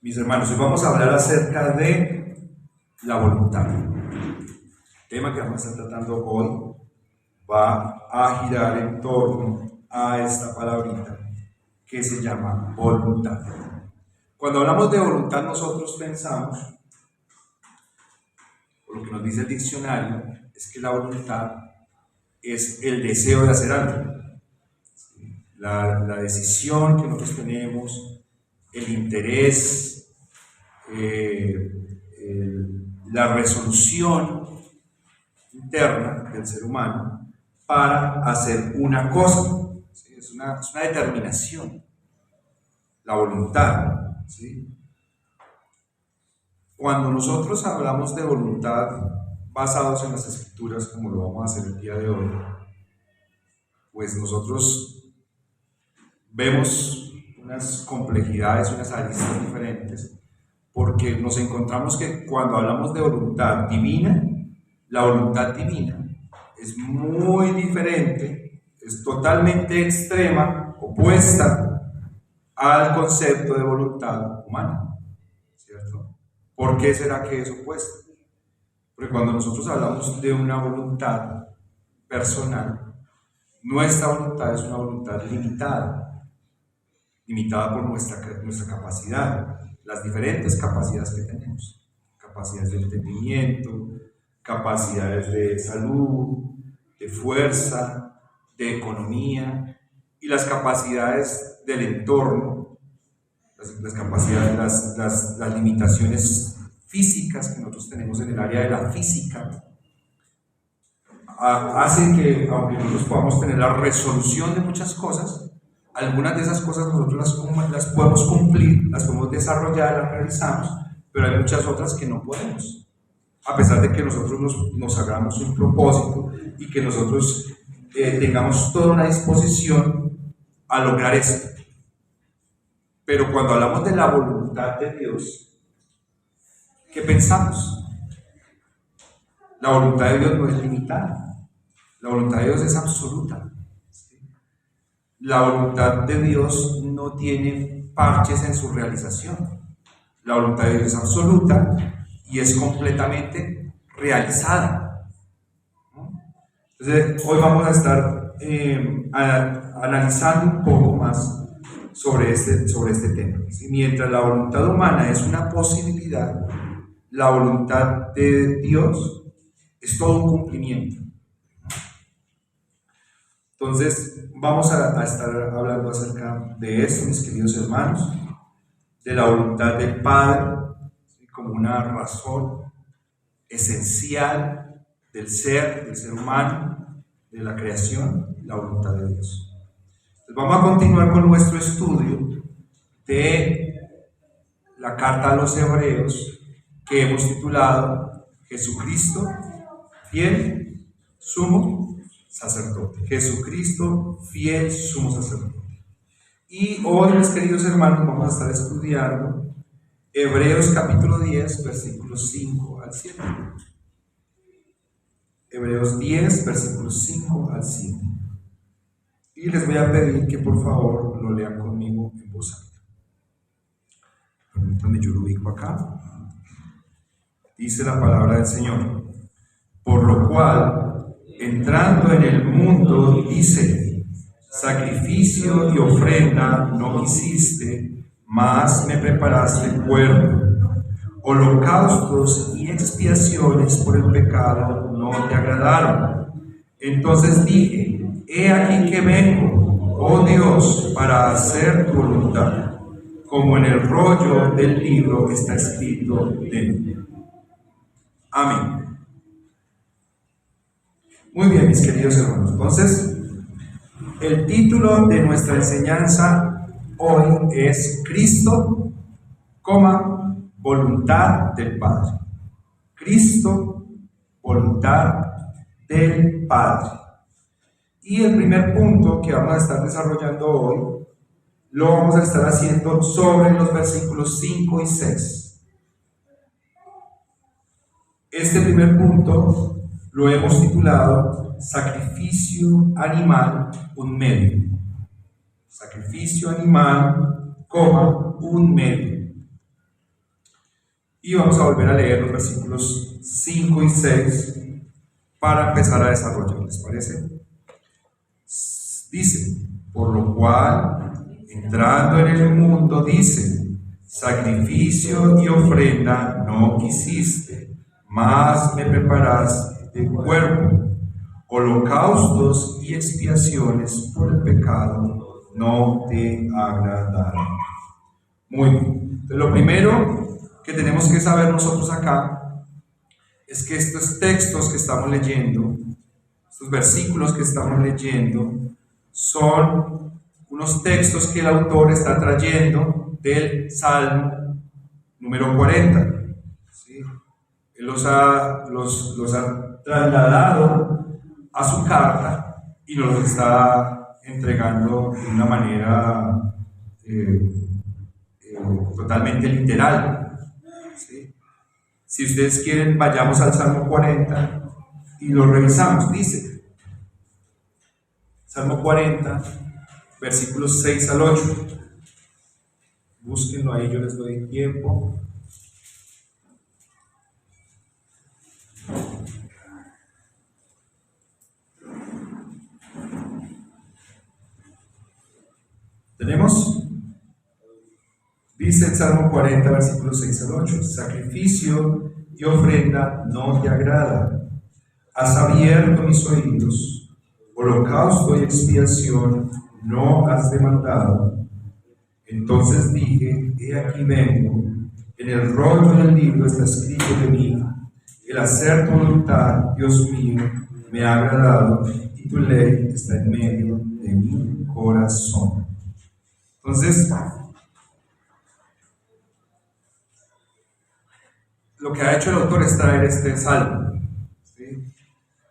Mis hermanos, hoy vamos a hablar acerca de la voluntad. El tema que vamos a estar tratando hoy va a girar en torno a esta palabrita que se llama voluntad. Cuando hablamos de voluntad, nosotros pensamos, o lo que nos dice el diccionario, es que la voluntad es el deseo de hacer algo. La decisión que nosotros tenemos, el interés, la resolución interna del ser humano para hacer una cosa. ¿Sí? Es una determinación, la voluntad. ¿Sí? Cuando nosotros hablamos de voluntad basados en las escrituras, como lo vamos a hacer el día de hoy, pues nosotros vemos unas complejidades, unas aristas diferentes, porque nos encontramos que cuando hablamos de voluntad divina, la voluntad divina es muy diferente, es totalmente extrema, opuesta al concepto de voluntad humana, ¿cierto? ¿Por qué será que es opuesta? Porque cuando nosotros hablamos de una voluntad personal, nuestra voluntad es una voluntad limitada por nuestra capacidad, las diferentes capacidades que tenemos, capacidades de entendimiento, capacidades de salud, de fuerza, de economía y las capacidades del entorno, las capacidades, las limitaciones físicas que nosotros tenemos en el área de la física, hacen que, aunque nosotros podamos tener la resolución de muchas cosas, algunas de esas cosas nosotros las podemos cumplir, las podemos desarrollar, las realizamos, pero hay muchas otras que no podemos, a pesar de que nosotros nos hagamos un propósito y que nosotros tengamos toda una disposición a lograr esto. Pero cuando hablamos de la voluntad de Dios, ¿qué pensamos? La voluntad de Dios no es limitada, la voluntad de Dios es absoluta. La voluntad de Dios no tiene parches en su realización. La voluntad de Dios es absoluta y es completamente realizada. Entonces, hoy vamos a estar analizando un poco más sobre este tema. Mientras la voluntad humana es una posibilidad, la voluntad de Dios es todo un cumplimiento. Entonces, vamos a estar hablando acerca de esto, mis queridos hermanos, de la voluntad del Padre, como una razón esencial del ser humano, de la creación, la voluntad de Dios. Entonces, vamos a continuar con nuestro estudio de la carta a los Hebreos, que hemos titulado Jesucristo, fiel, sumo sacerdote. Jesucristo, fiel, sumo sacerdote. Y hoy, mis queridos hermanos, vamos a estar estudiando Hebreos capítulo 10, versículos 5 al 7. Hebreos 10, versículos 5 al 7. Y les voy a pedir que por favor lo lean conmigo en voz alta. Permítanme, yo lo ubico acá. Dice la palabra del Señor: por lo cual, entrando en el mundo, dice: sacrificio y ofrenda no quisiste, mas me preparaste cuerpo. Holocaustos y expiaciones por el pecado no te agradaron. Entonces dije: he aquí que vengo, oh Dios, para hacer tu voluntad, como en el rollo del libro está escrito de mí. Amén. Muy bien, mis queridos hermanos. Entonces, el título de nuestra enseñanza hoy es Cristo, voluntad del Padre. Cristo, voluntad del Padre. Y el primer punto que vamos a estar desarrollando hoy, lo vamos a estar haciendo sobre los versículos 5 y 6. Este primer punto lo hemos titulado Sacrificio animal, un medio. Sacrificio animal, un medio. Y vamos a volver a leer los versículos 5 y 6 para empezar a desarrollar, ¿les parece? Dice, por lo cual, entrando en el mundo, dice, sacrificio y ofrenda no quisiste, mas me preparaste cuerpo. Holocaustos y expiaciones por el pecado no te agradaron. Muy bien. Entonces, lo primero que tenemos que saber nosotros acá es que estos textos que estamos leyendo, estos versículos que estamos leyendo, son unos textos que el autor está trayendo del Salmo número 40. ¿Sí? Él los ha trasladado a su carta y nos los está entregando de una manera totalmente literal. ¿Sí? Si ustedes quieren, vayamos al Salmo 40 y lo revisamos. Dice, Salmo 40, versículos 6 al 8. Búsquenlo ahí, yo les doy tiempo. ¿Tenemos? Dice el Salmo 40, versículos 6 al 8, sacrificio y ofrenda no te agrada. Has abierto mis oídos, holocausto y expiación no has demandado. Entonces dije, he aquí vengo, en el rollo del libro está escrito de mí, el hacer tu voluntad, Dios mío, me ha agradado, y tu ley está en medio de mi corazón. Entonces, lo que ha hecho el autor es traer este salmo, ¿sí?,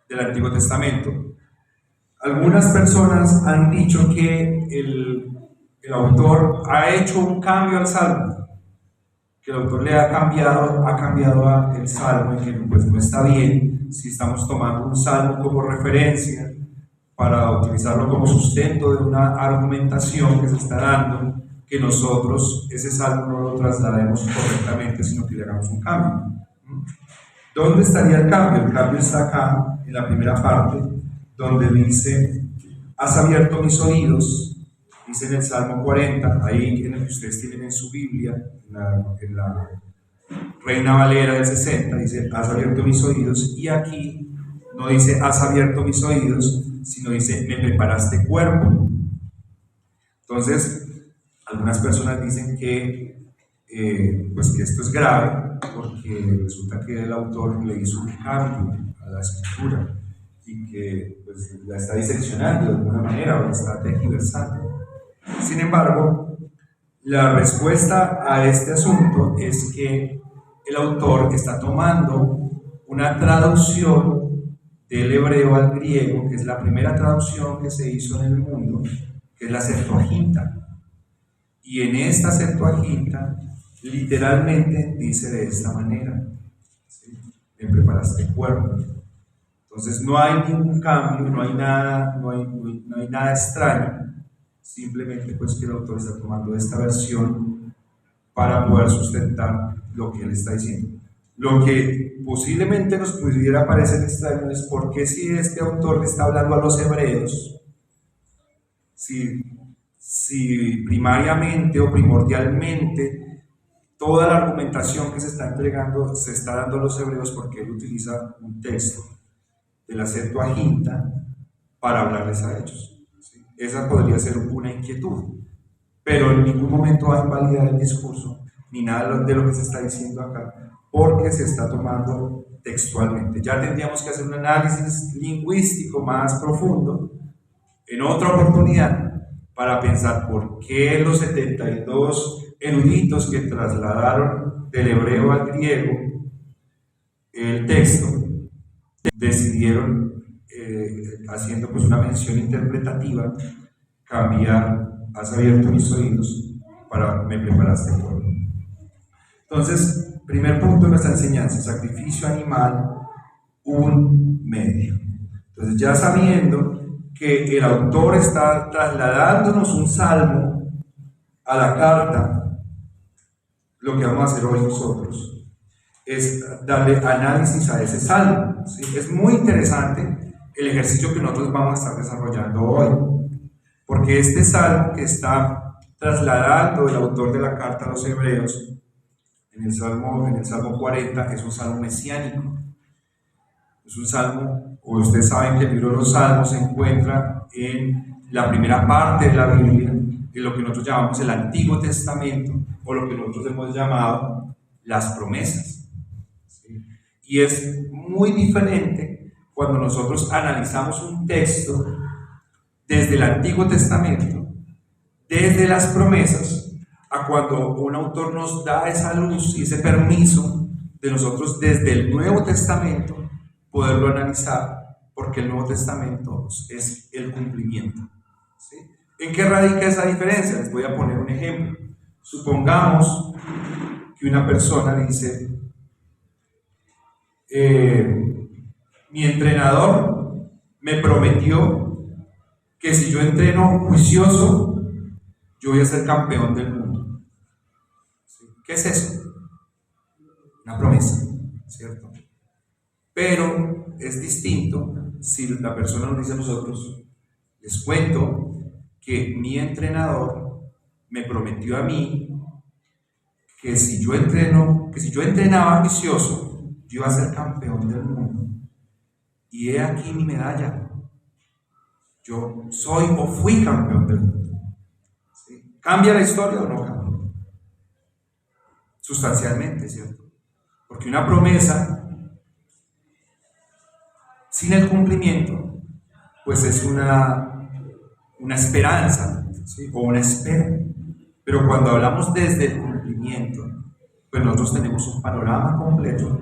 del Antiguo Testamento. Algunas personas han dicho que el autor ha hecho un cambio al salmo, que el autor le ha cambiado el salmo, y que pues no está bien si estamos tomando un salmo como referencia para utilizarlo como sustento de una argumentación que se está dando, que nosotros ese salmo no lo traslademos correctamente, sino que le hagamos un cambio. ¿Dónde estaría el cambio? El cambio está acá, en la primera parte, donde dice, has abierto mis oídos, dice en el Salmo 40, ahí en el que ustedes tienen en su Biblia, en la Reina Valera del 60, dice, has abierto mis oídos, y aquí no dice, has abierto mis oídos, sino dice, me preparaste cuerpo. Entonces, algunas personas dicen que, pues que esto es grave, porque resulta que el autor le hizo un cambio a la escritura y que pues, la está diseccionando de alguna manera o la está tergiversando. Sin embargo, la respuesta a este asunto es que el autor está tomando una traducción del hebreo al griego, que es la primera traducción que se hizo en el mundo, que es la Septuaginta. Y en esta Septuaginta, literalmente dice de esta manera, ¿sí?, me preparaste cuerpo. Entonces no hay ningún cambio, no hay nada extraño, simplemente pues que el autor está tomando esta versión para poder sustentar lo que él está diciendo. Lo que posiblemente nos pudiera parecer extraño es por qué si este autor le está hablando a los hebreos, si primariamente o primordialmente toda la argumentación que se está entregando se está dando a los hebreos, porque él utiliza un texto de la Septuaginta para hablarles a ellos. ¿Sí? Esa podría ser una inquietud, pero en ningún momento va a invalidar el discurso ni nada de lo que se está diciendo acá, porque se está tomando textualmente. Ya tendríamos que hacer un análisis lingüístico más profundo en otra oportunidad para pensar por qué los 72 eruditos que trasladaron del hebreo al griego el texto decidieron, haciendo pues una mención interpretativa, cambiar, has abierto mis oídos para me preparaste cuerpo. Entonces, primer punto de nuestra enseñanza, sacrificio animal, un medio. Entonces, ya sabiendo que el autor está trasladándonos un salmo a la carta, lo que vamos a hacer hoy nosotros es darle análisis a ese salmo, ¿sí? Es muy interesante el ejercicio que nosotros vamos a estar desarrollando hoy, porque este salmo que está trasladando el autor de la carta a los hebreos en el salmo 40 es un salmo mesiánico. Es un salmo, o ustedes saben que el libro de los salmos se encuentra en la primera parte de la Biblia, en lo que nosotros llamamos el Antiguo Testamento, o lo que nosotros hemos llamado las promesas. ¿Sí? Y es muy diferente cuando nosotros analizamos un texto desde el Antiguo Testamento, desde las promesas, a cuando un autor nos da esa luz y ese permiso de nosotros desde el Nuevo Testamento poderlo analizar, porque el Nuevo Testamento es el cumplimiento. ¿Sí? ¿En qué radica esa diferencia? Les voy a poner un ejemplo. Supongamos que una persona dice, mi entrenador me prometió que si yo entreno juicioso, yo voy a ser campeón del mundo. ¿Sí? ¿Qué es eso? Una promesa, ¿cierto? Pero es distinto si la persona nos dice a nosotros, les cuento que mi entrenador me prometió a mí que si yo entrenaba juicioso, yo iba a ser campeón del mundo. Y he aquí mi medalla. Yo soy o fui campeón del mundo. ¿Sí? ¿Cambia la historia o no cambia? Sustancialmente, ¿cierto? Porque una promesa sin el cumplimiento, pues es una esperanza, ¿sí? O una espera. Pero cuando hablamos desde el cumplimiento, pues nosotros tenemos un panorama completo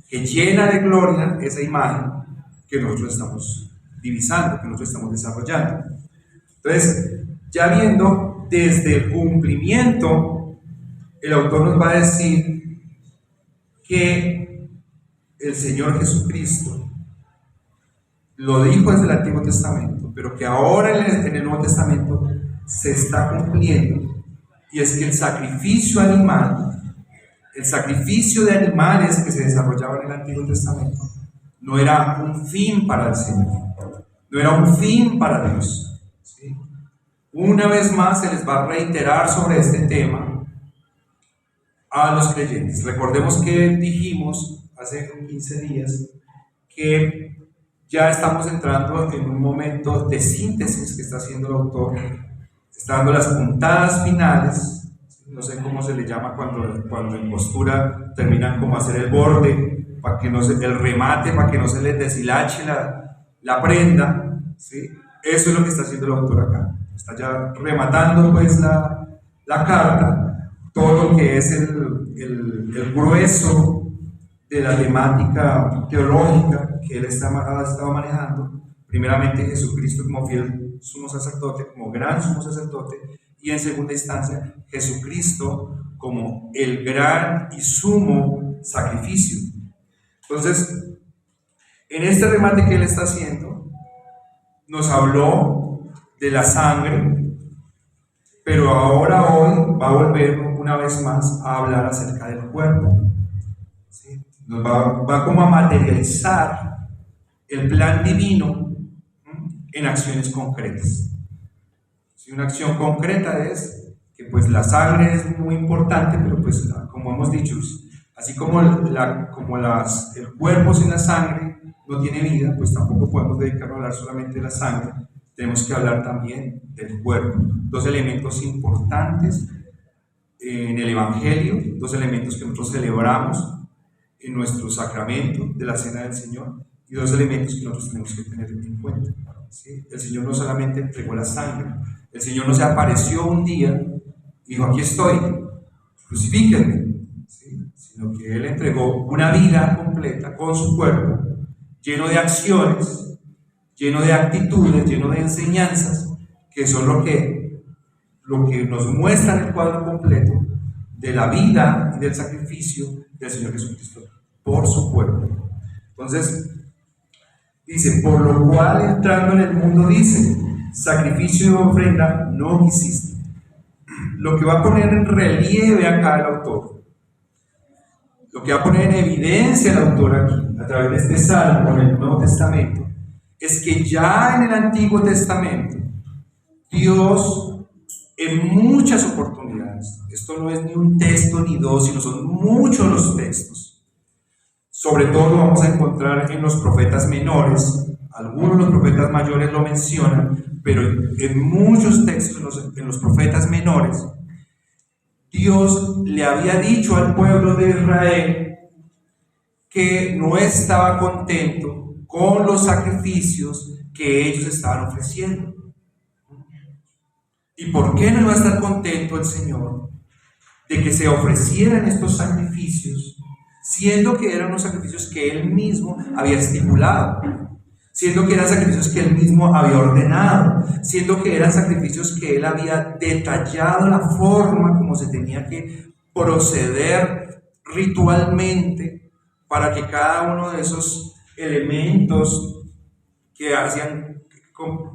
que llena de gloria esa imagen que nosotros estamos divisando, que nosotros estamos desarrollando. Entonces, ya viendo desde el cumplimiento, el autor nos va a decir que el Señor Jesucristo lo dijo desde el Antiguo Testamento, pero que ahora en el Nuevo Testamento se está cumpliendo, y es que el sacrificio de animales que se desarrollaba en el Antiguo Testamento no era un fin para el Señor, no era un fin para Dios. ¿Sí? Una vez más se les va a reiterar sobre este tema a los creyentes. Recordemos que dijimos hace 15 días que ya estamos entrando en un momento de síntesis que está haciendo el autor, está dando las puntadas finales, no sé cómo se le llama cuando en costura terminan como hacer el borde, para que no se, el remate, para que no se les deshilache la prenda, ¿sí? Eso es lo que está haciendo el autor acá, está ya rematando pues la carta, todo lo que es el grueso de la temática teológica que él ha estado manejando, primeramente Jesucristo como fiel sumo sacerdote, como gran sumo sacerdote, y en segunda instancia Jesucristo como el gran y sumo sacrificio. Entonces, en este remate que él está haciendo, nos habló de la sangre, pero ahora hoy va a volver una vez más a hablar acerca del cuerpo. ¿Sí? Nos va como a materializar el plan divino en acciones concretas. ¿Sí? Una acción concreta es que pues la sangre es muy importante, pero pues como hemos dicho, así como el cuerpo sin la sangre no tiene vida, pues tampoco podemos dedicarnos a hablar solamente de la sangre, tenemos que hablar también del cuerpo. Dos elementos importantes en el Evangelio, dos elementos que nosotros celebramos en nuestro sacramento de la Cena del Señor, y dos elementos que nosotros tenemos que tener en cuenta. ¿Sí? El Señor no solamente entregó la sangre, el Señor no se apareció un día y dijo, aquí estoy, crucifíquenme, ¿sí? Sino que Él entregó una vida completa con su cuerpo, lleno de acciones, lleno de actitudes, lleno de enseñanzas, que son lo que nos muestra el cuadro completo de la vida y del sacrificio del Señor Jesucristo por su cuerpo. Entonces, dice, por lo cual entrando en el mundo dice, sacrificio y ofrenda no quisiste. Lo que va a poner en relieve acá el autor lo que va a poner en evidencia el autor aquí, a través de este salmo en el Nuevo Testamento, es que ya en el Antiguo Testamento, Dios en muchas oportunidades, esto no es ni un texto ni dos, sino son muchos los textos, sobre todo lo vamos a encontrar en los profetas menores, algunos de los profetas mayores lo mencionan, pero en muchos textos, en los profetas menores, Dios le había dicho al pueblo de Israel que no estaba contento con los sacrificios que ellos estaban ofreciendo. ¿Y por qué no iba a estar contento el Señor de que se ofrecieran estos sacrificios, siendo que eran unos sacrificios que Él mismo había estipulado, siendo que eran sacrificios que Él mismo había ordenado, siendo que eran sacrificios que Él había detallado la forma como se tenía que proceder ritualmente para que cada uno de esos elementos que hacían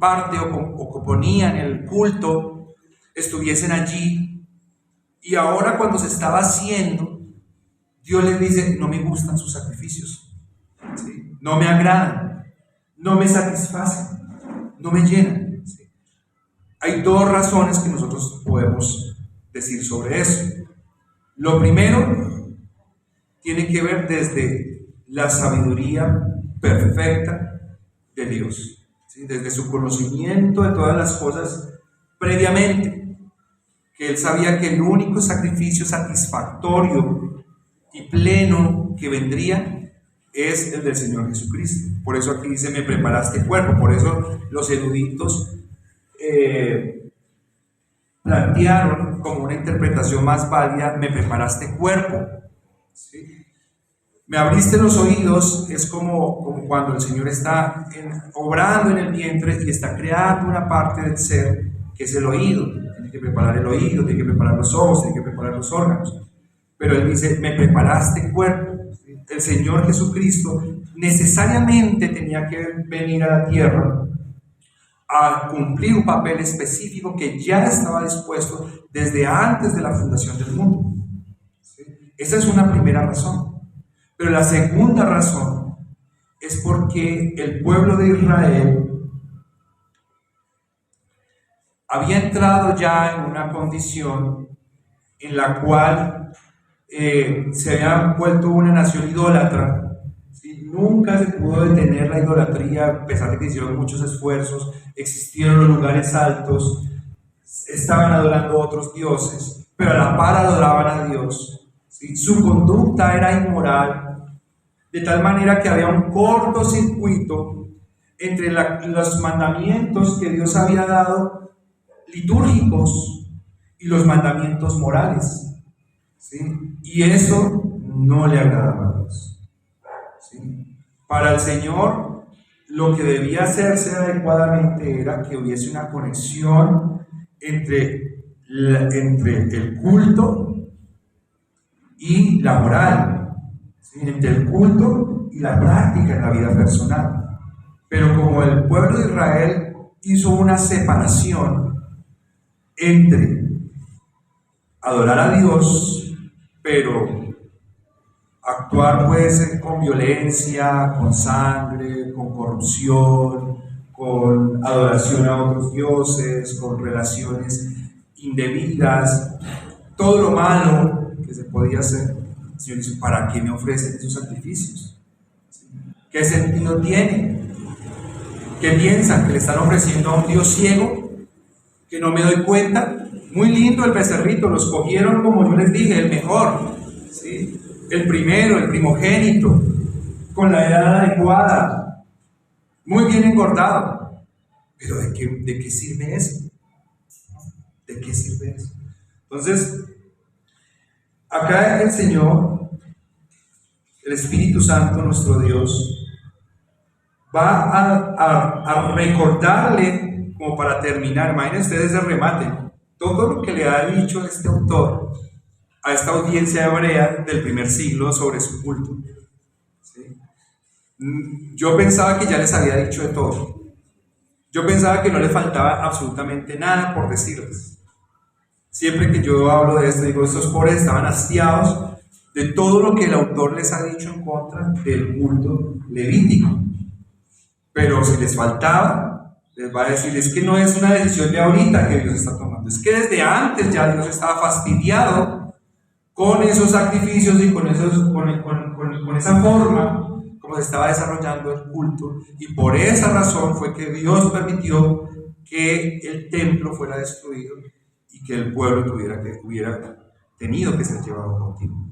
parte o componían el culto estuviesen allí? Y ahora cuando se estaba haciendo, Dios les dice: no me gustan sus sacrificios, ¿sí? No me agradan, no me satisfacen, no me llenan, ¿sí? Hay dos razones que nosotros podemos decir sobre eso. Lo primero tiene que ver desde la sabiduría perfecta de Dios, ¿sí? Desde su conocimiento de todas las cosas previamente, que Él sabía que el único sacrificio satisfactorio y pleno que vendría es el del Señor Jesucristo. Por eso aquí dice: me preparaste cuerpo. Por eso los eruditos plantearon como una interpretación más válida: me preparaste cuerpo, ¿sí? Me abriste los oídos es como cuando el Señor está obrando en el vientre y está creando una parte del ser que es el oído. Tiene que preparar el oído, tiene que preparar los ojos, tiene que preparar los órganos. Pero Él dice: me preparaste cuerpo. El Señor Jesucristo necesariamente tenía que venir a la tierra a cumplir un papel específico que ya estaba dispuesto desde antes de la fundación del mundo, ¿sí? Esa es una primera razón. Pero la segunda razón es porque el pueblo de Israel había entrado ya en una condición en la cual se había vuelto una nación idólatra, ¿sí? Nunca se pudo detener la idolatría, a pesar de que hicieron muchos esfuerzos, existieron los lugares altos, estaban adorando a otros dioses, pero a la par adoraban a Dios, ¿sí? Su conducta era inmoral, de tal manera que había un cortocircuito entre los mandamientos que Dios había dado litúrgicos y los mandamientos morales, ¿sí? Y eso no le agradaba a Dios, ¿sí? Para el Señor, lo que debía hacerse adecuadamente era que hubiese una conexión entre el culto y la moral, ¿sí? Entre el culto y la práctica en la vida personal. Pero como el pueblo de Israel hizo una separación entre adorar a Dios, pero actuar pues con violencia, con sangre, con corrupción, con adoración a otros dioses, con relaciones indebidas, todo lo malo que se podía hacer, el Señor dice: ¿para qué me ofrecen esos sacrificios? ¿Qué sentido tiene? ¿Qué piensan? ¿Que le están ofreciendo a un Dios ciego? ¿Que no me doy cuenta? Muy lindo el becerrito, lo escogieron, como yo les dije, el mejor, ¿sí? El primero, el primogénito, con la edad adecuada, muy bien engordado. Pero ¿de qué sirve eso? ¿De qué sirve eso? Entonces, acá el Señor, el Espíritu Santo, nuestro Dios, va a recordarle, como para terminar, imaginen ustedes el remate, todo lo que le ha dicho este autor a esta audiencia hebrea del primer siglo sobre su culto, ¿sí? Yo pensaba que ya les había dicho de todo. Yo pensaba que no le faltaba absolutamente nada por decirles. Siempre que yo hablo de esto, digo: estos pobres estaban hastiados de todo lo que el autor les ha dicho en contra del culto levítico. Pero si les faltaba, les va a decir, es que no es una decisión de ahorita que Dios está tomando, es que desde antes ya Dios estaba fastidiado con esos sacrificios y con esa forma como se estaba desarrollando el culto, y por esa razón fue que Dios permitió que el templo fuera destruido y que el pueblo hubiera tenido que ser llevado cautivo.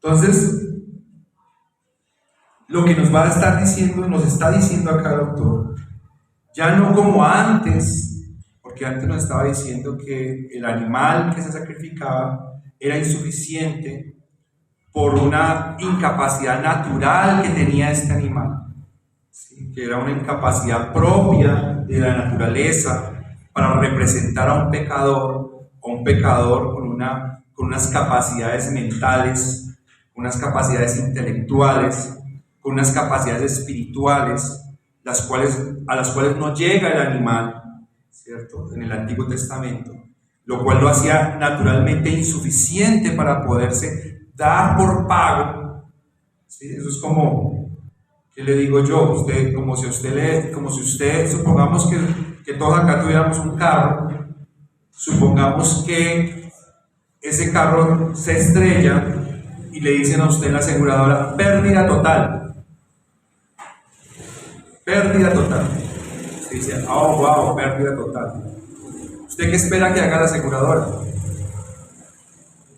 Entonces, lo que nos va a estar diciendo, nos está diciendo acá el autor, ya no como antes, porque antes nos estaba diciendo que el animal que se sacrificaba era insuficiente por una incapacidad natural que tenía este animal, ¿sí? Que era una incapacidad propia de la naturaleza para representar a un pecador con unas capacidades mentales, unas capacidades intelectuales, con unas capacidades espirituales, a las cuales no llega el animal, ¿cierto? En el Antiguo Testamento, lo cual lo hacía naturalmente insuficiente para poderse dar por pago, ¿sí? Eso es como, ¿qué le digo yo? Usted, como si usted, supongamos que todos acá tuviéramos un carro, supongamos que ese carro se estrella y le dicen a usted en la aseguradora, pérdida total. Pérdida total. Usted dice, oh, wow, pérdida total. ¿Usted qué espera que haga la aseguradora?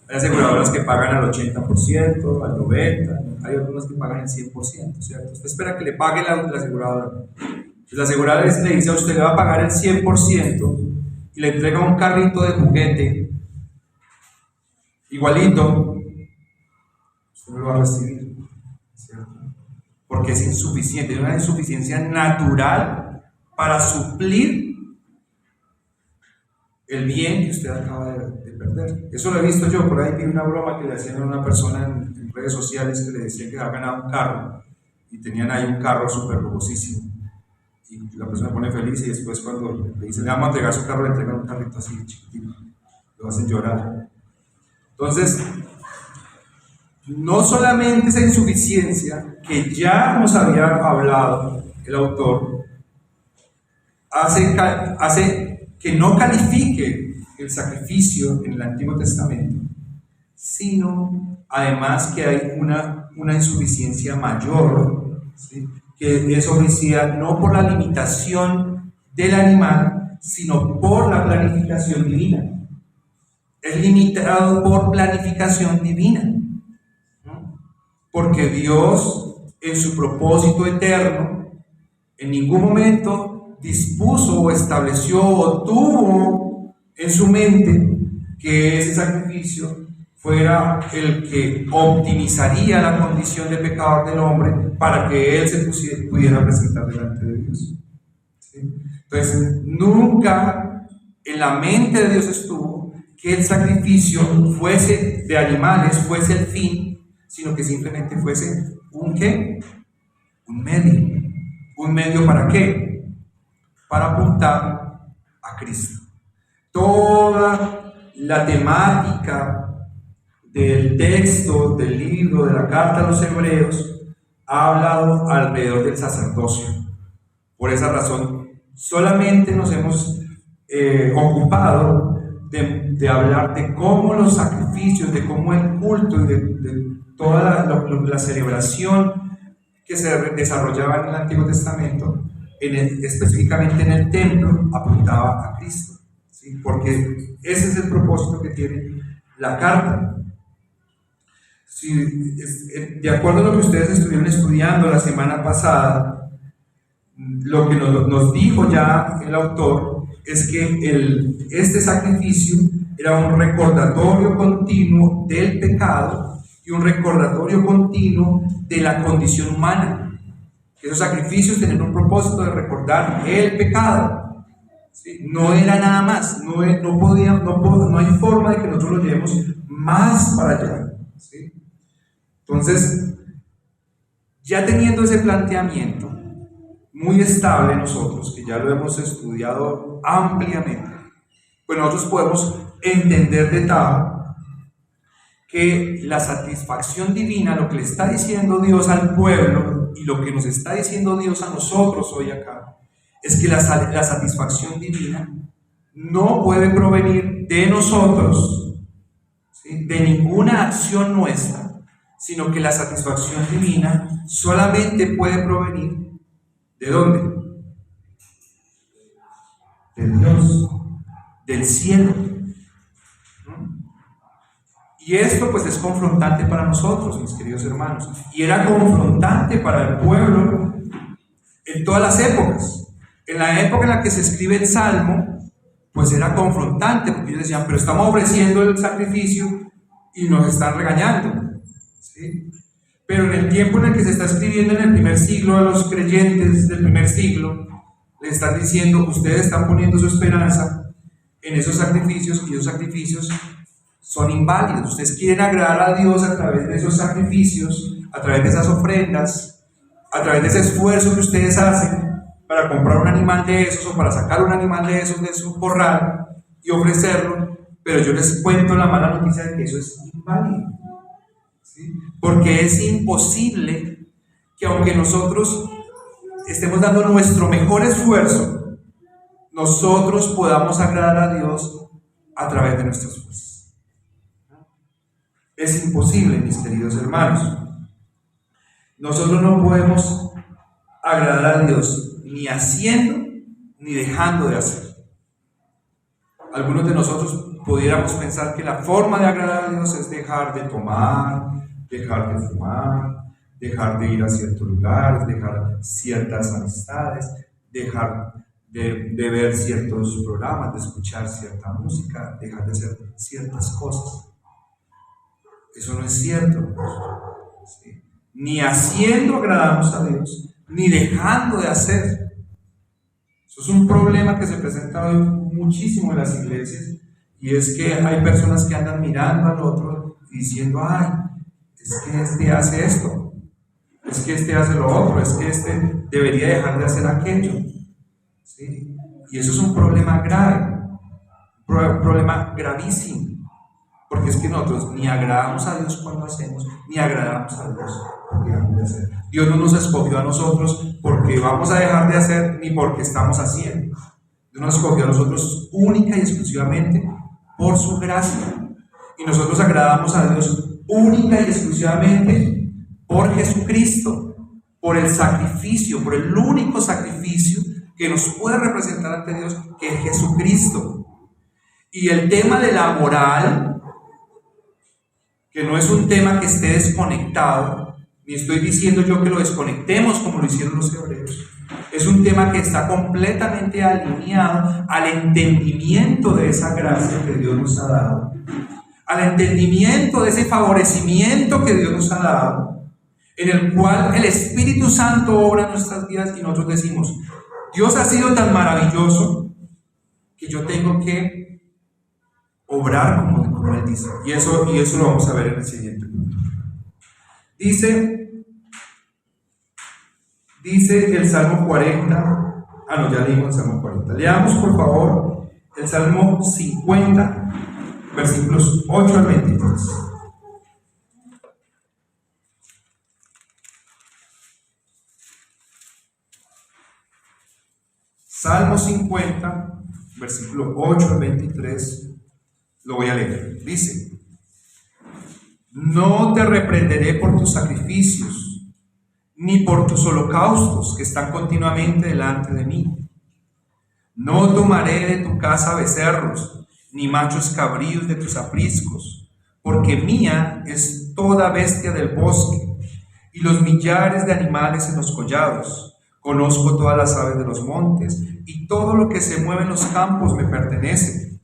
Hay aseguradoras que pagan al 80%, al 90%, hay algunas que pagan el 100%, ¿cierto? Usted espera que le pague la aseguradora. Si la aseguradora le dice a usted, le va a pagar el 100% y le entrega un carrito de juguete igualito, usted no lo va a recibir, ¿cierto? Porque es insuficiente, es una insuficiencia natural para suplir el bien que usted acaba de perder. Eso lo he visto yo, por ahí vi una broma que le hacían a una persona en redes sociales que le decía que había ganado un carro y tenían ahí un carro súper lujosísimo y la persona pone feliz y después cuando le dicen le vamos a entregar su carro, le entregan un carrito así chiquitito, lo hacen llorar. Entonces, no solamente esa insuficiencia que ya nos había hablado el autor hace que no califique el sacrificio en el Antiguo Testamento, sino además que hay una insuficiencia mayor, ¿sí? Que es ofrecida no por la limitación del animal, sino por la planificación divina. Es limitado por planificación divina, ¿no? Porque Dios, en su propósito eterno, en ningún momento dispuso o estableció o tuvo en su mente que ese sacrificio fuera el que optimizaría la condición de pecador del hombre para que él se pudiera presentar delante de Dios, ¿sí? Entonces, nunca en la mente de Dios estuvo que el sacrificio fuese de animales, fuese el fin, sino que simplemente fuese un ¿qué? Un medio. ¿Un medio para qué? Para apuntar a Cristo. Toda la temática del texto, del libro, de la carta a los hebreos, ha hablado alrededor del sacerdocio. Por esa razón, solamente nos hemos ocupado de hablar de cómo los sacrificios, de cómo el culto y de toda la celebración que se desarrollaba en el Antiguo Testamento, específicamente en el templo, apuntaba a Cristo, ¿sí? Porque ese es el propósito que tiene la carta. Si, de acuerdo a lo que ustedes estuvieron estudiando la semana pasada, lo que nos dijo ya el autor es que este sacrificio era un recordatorio continuo del pecado y un recordatorio continuo de la condición humana. Esos sacrificios tenían un propósito de recordar el pecado, ¿sí? No era nada más, no hay forma de que nosotros lo llevemos más para allá, ¿sí? Entonces, ya teniendo ese planteamiento muy estable nosotros, que ya lo hemos estudiado ampliamente, pues nosotros podemos entender de tajo que la satisfacción divina, lo que le está diciendo Dios al pueblo y lo que nos está diciendo Dios a nosotros hoy acá, es que la satisfacción divina no puede provenir de nosotros, ¿sí?, de ninguna acción nuestra, sino que la satisfacción divina solamente puede provenir ¿de dónde? De Dios, del cielo. Y esto pues es confrontante para nosotros, mis queridos hermanos, y era confrontante para el pueblo en todas las épocas. En la época en la que se escribe el Salmo, pues era confrontante, porque ellos decían, pero estamos ofreciendo el sacrificio y nos están regañando, ¿sí? Pero en el tiempo en el que se está escribiendo, en el primer siglo, a los creyentes del primer siglo, le están diciendo, ustedes están poniendo su esperanza en esos sacrificios, y esos sacrificios son inválidos. Ustedes quieren agradar a Dios a través de esos sacrificios, a través de esas ofrendas, a través de ese esfuerzo que ustedes hacen para comprar un animal de esos o para sacar un animal de esos de su corral y ofrecerlo, pero yo les cuento la mala noticia de que eso es inválido, ¿sí? Porque es imposible que, aunque nosotros estemos dando nuestro mejor esfuerzo, nosotros podamos agradar a Dios a través de nuestros esfuerzos. Es imposible, mis queridos hermanos. Nosotros no podemos agradar a Dios ni haciendo ni dejando de hacer. Algunos de nosotros pudiéramos pensar que la forma de agradar a Dios es dejar de tomar, dejar de fumar, dejar de ir a ciertos lugares, dejar ciertas amistades, dejar de ver ciertos programas, de escuchar cierta música, dejar de hacer ciertas cosas. Eso no es cierto, ¿sí? Ni haciendo agradamos a Dios, ni dejando de hacer. Eso es un problema que se presenta hoy muchísimo en las iglesias, y es que hay personas que andan mirando al otro y diciendo, ay, es que este hace esto, es que este hace lo otro, es que este debería dejar de hacer aquello, ¿sí? Y eso es un problema grave, un problema gravísimo, porque es que nosotros ni agradamos a Dios cuando hacemos, ni agradamos a Dios porque dejamos de hacer. Dios no nos escogió a nosotros porque vamos a dejar de hacer, ni porque estamos haciendo. Dios nos escogió a nosotros única y exclusivamente por su gracia, y nosotros agradamos a Dios única y exclusivamente por Jesucristo, por el sacrificio, por el único sacrificio que nos puede representar ante Dios, que es Jesucristo. Y el tema de la moral, que no es un tema que esté desconectado, ni estoy diciendo yo que lo desconectemos como lo hicieron los hebreos, es un tema que está completamente alineado al entendimiento de esa gracia que Dios nos ha dado, al entendimiento de ese favorecimiento que Dios nos ha dado, en el cual el Espíritu Santo obra en nuestras vidas, y nosotros decimos, Dios ha sido tan maravilloso que yo tengo que obrar como Él dice. Y eso lo vamos a ver en el siguiente punto. Dice el Salmo 40, ya leímos el Salmo 40. Leamos por favor el Salmo 50, versículos 8 al 23. Salmo 50, versículo 8 al 23, lo voy a leer. Dice, no te reprenderé por tus sacrificios, ni por tus holocaustos que están continuamente delante de mí. No tomaré de tu casa becerros, ni machos cabríos de tus apriscos, porque mía es toda bestia del bosque, y los millares de animales en los collados. Conozco todas las aves de los montes, y todo lo que se mueve en los campos me pertenece.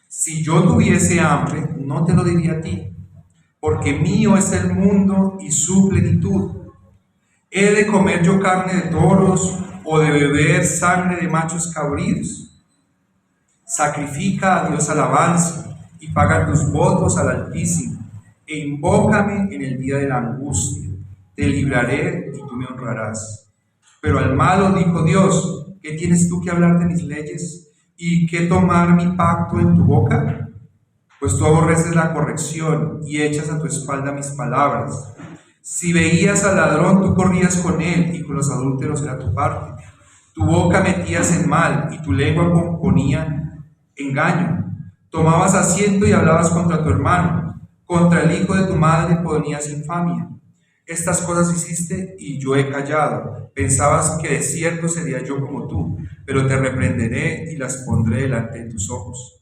Si yo tuviese hambre, no te lo diría a ti, porque mío es el mundo y su plenitud. ¿He de comer yo carne de toros o de beber sangre de machos cabríos? Sacrifica a Dios alabanza y paga tus votos al Altísimo, e invócame en el día de la angustia. Te libraré y tú me honrarás. Pero al malo dijo Dios, ¿qué tienes tú que hablar de mis leyes y qué tomar mi pacto en tu boca? Pues tú aborreces la corrección y echas a tu espalda mis palabras. Si veías al ladrón, tú corrías con él, y con los adúlteros era tu parte. Tu boca metías en mal, y tu lengua componía engaño. Tomabas asiento y hablabas contra tu hermano. Contra el hijo de tu madre ponías infamia. Estas cosas hiciste y yo he callado. Pensabas que de cierto sería yo como tú, pero te reprenderé y las pondré delante de tus ojos.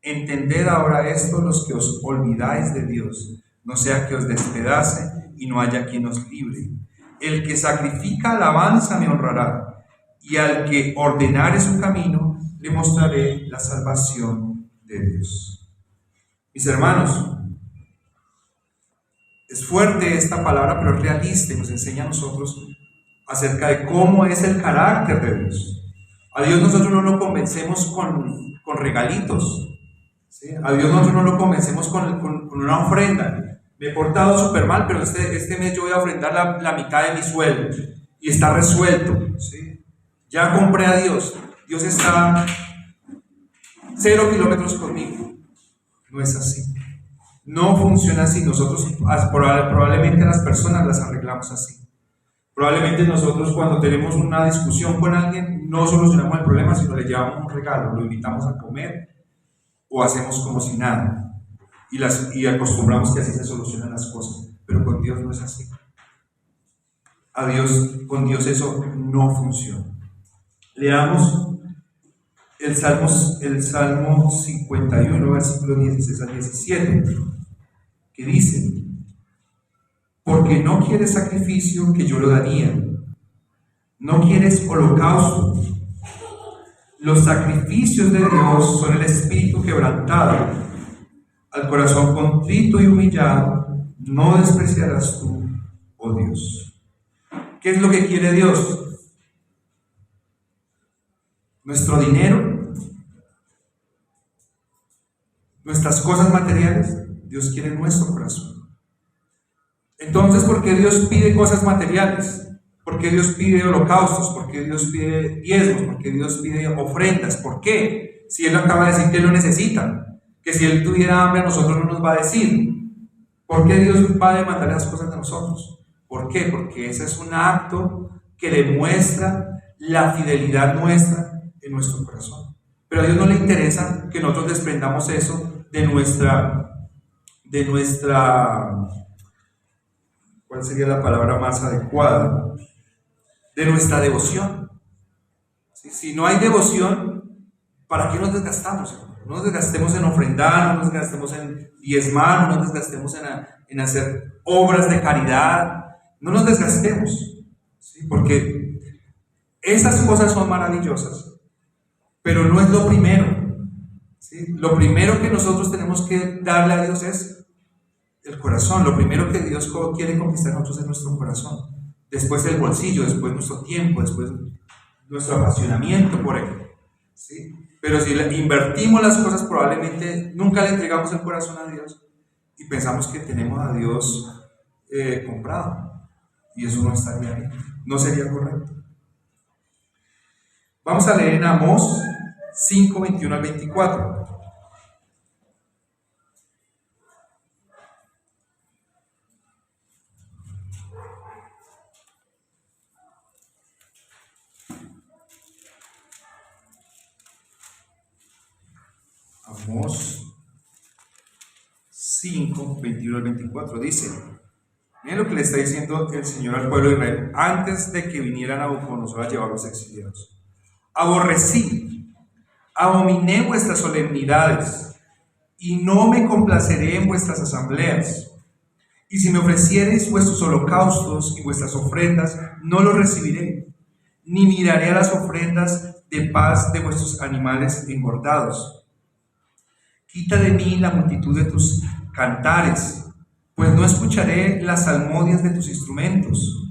Entended ahora esto los que os olvidáis de Dios, no sea que os despedace y no haya quien os libre. El que sacrifica alabanza me honrará, y al que ordenare su camino le mostraré la salvación de Dios. Mis hermanos, es fuerte esta palabra, pero es realista y nos enseña a nosotros acerca de cómo es el carácter de Dios. A Dios nosotros no lo convencemos con regalitos, ¿sí? A Dios nosotros no lo convencemos con una ofrenda. Me he portado súper mal, pero este mes yo voy a ofrendar la mitad de mi sueldo y está resuelto, ¿sí? Ya compré a Dios, Dios está 0 kilómetros conmigo. No es así. No funciona así. Nosotros probablemente las personas las arreglamos así. Probablemente nosotros cuando tenemos una discusión con alguien no solucionamos el problema, sino le llevamos un regalo, lo invitamos a comer o hacemos como si nada y acostumbramos que así se solucionan las cosas, pero con Dios no es así. Con Dios eso no funciona. Leamos el Salmo 51, versículo 16 al 17, que dice: porque no quieres sacrificio, que yo lo daría, no quieres holocausto. Los sacrificios de Dios son el espíritu quebrantado. Al corazón contrito y humillado no despreciarás tú, oh Dios. ¿Qué es lo que quiere Dios? Nuestro dinero, nuestras cosas materiales. Dios quiere nuestro corazón. Entonces, ¿por qué Dios pide cosas materiales? ¿Por qué Dios pide holocaustos? ¿Por qué Dios pide diezmos? ¿Por qué Dios pide ofrendas? ¿Por qué? Si Él acaba de decir que lo necesita, que si Él tuviera hambre a nosotros no nos va a decir. ¿Por qué Dios va a demandar las cosas de nosotros? ¿Por qué? Porque ese es un acto que demuestra la fidelidad nuestra en nuestro corazón. Pero a Dios no le interesa que nosotros desprendamos eso de nuestra, ¿cuál sería la palabra más adecuada? De nuestra devoción. Si no hay devoción, ¿para qué nos desgastamos? No nos desgastemos en ofrendar, no nos desgastemos en diezmar, no nos desgastemos en hacer obras de caridad, no nos desgastemos, ¿sí? Porque esas cosas son maravillosas, pero no es lo primero, ¿sí? Lo primero que nosotros tenemos que darle a Dios es el corazón. Lo primero que Dios quiere conquistar en nosotros es nuestro corazón, después el bolsillo, después nuestro tiempo, después nuestro apasionamiento por Él, ¿sí? Pero si invertimos las cosas, probablemente nunca le entregamos el corazón a Dios y pensamos que tenemos a Dios comprado, y eso no estaría bien, no sería correcto. Vamos a leer en Amós 5, 21 al 24. Amós 5, 21 al 24 dice: miren lo que le está diciendo el Señor al pueblo de Israel antes de que vinieran a Nabucodonosor a llevar los exiliados. Aborrecí, abominé vuestras solemnidades, y no me complaceré en vuestras asambleas. Y si me ofreciereis vuestros holocaustos y vuestras ofrendas, no los recibiré, ni miraré a las ofrendas de paz de vuestros animales engordados. Quita de mí la multitud de tus cantares, pues no escucharé las salmodias de tus instrumentos.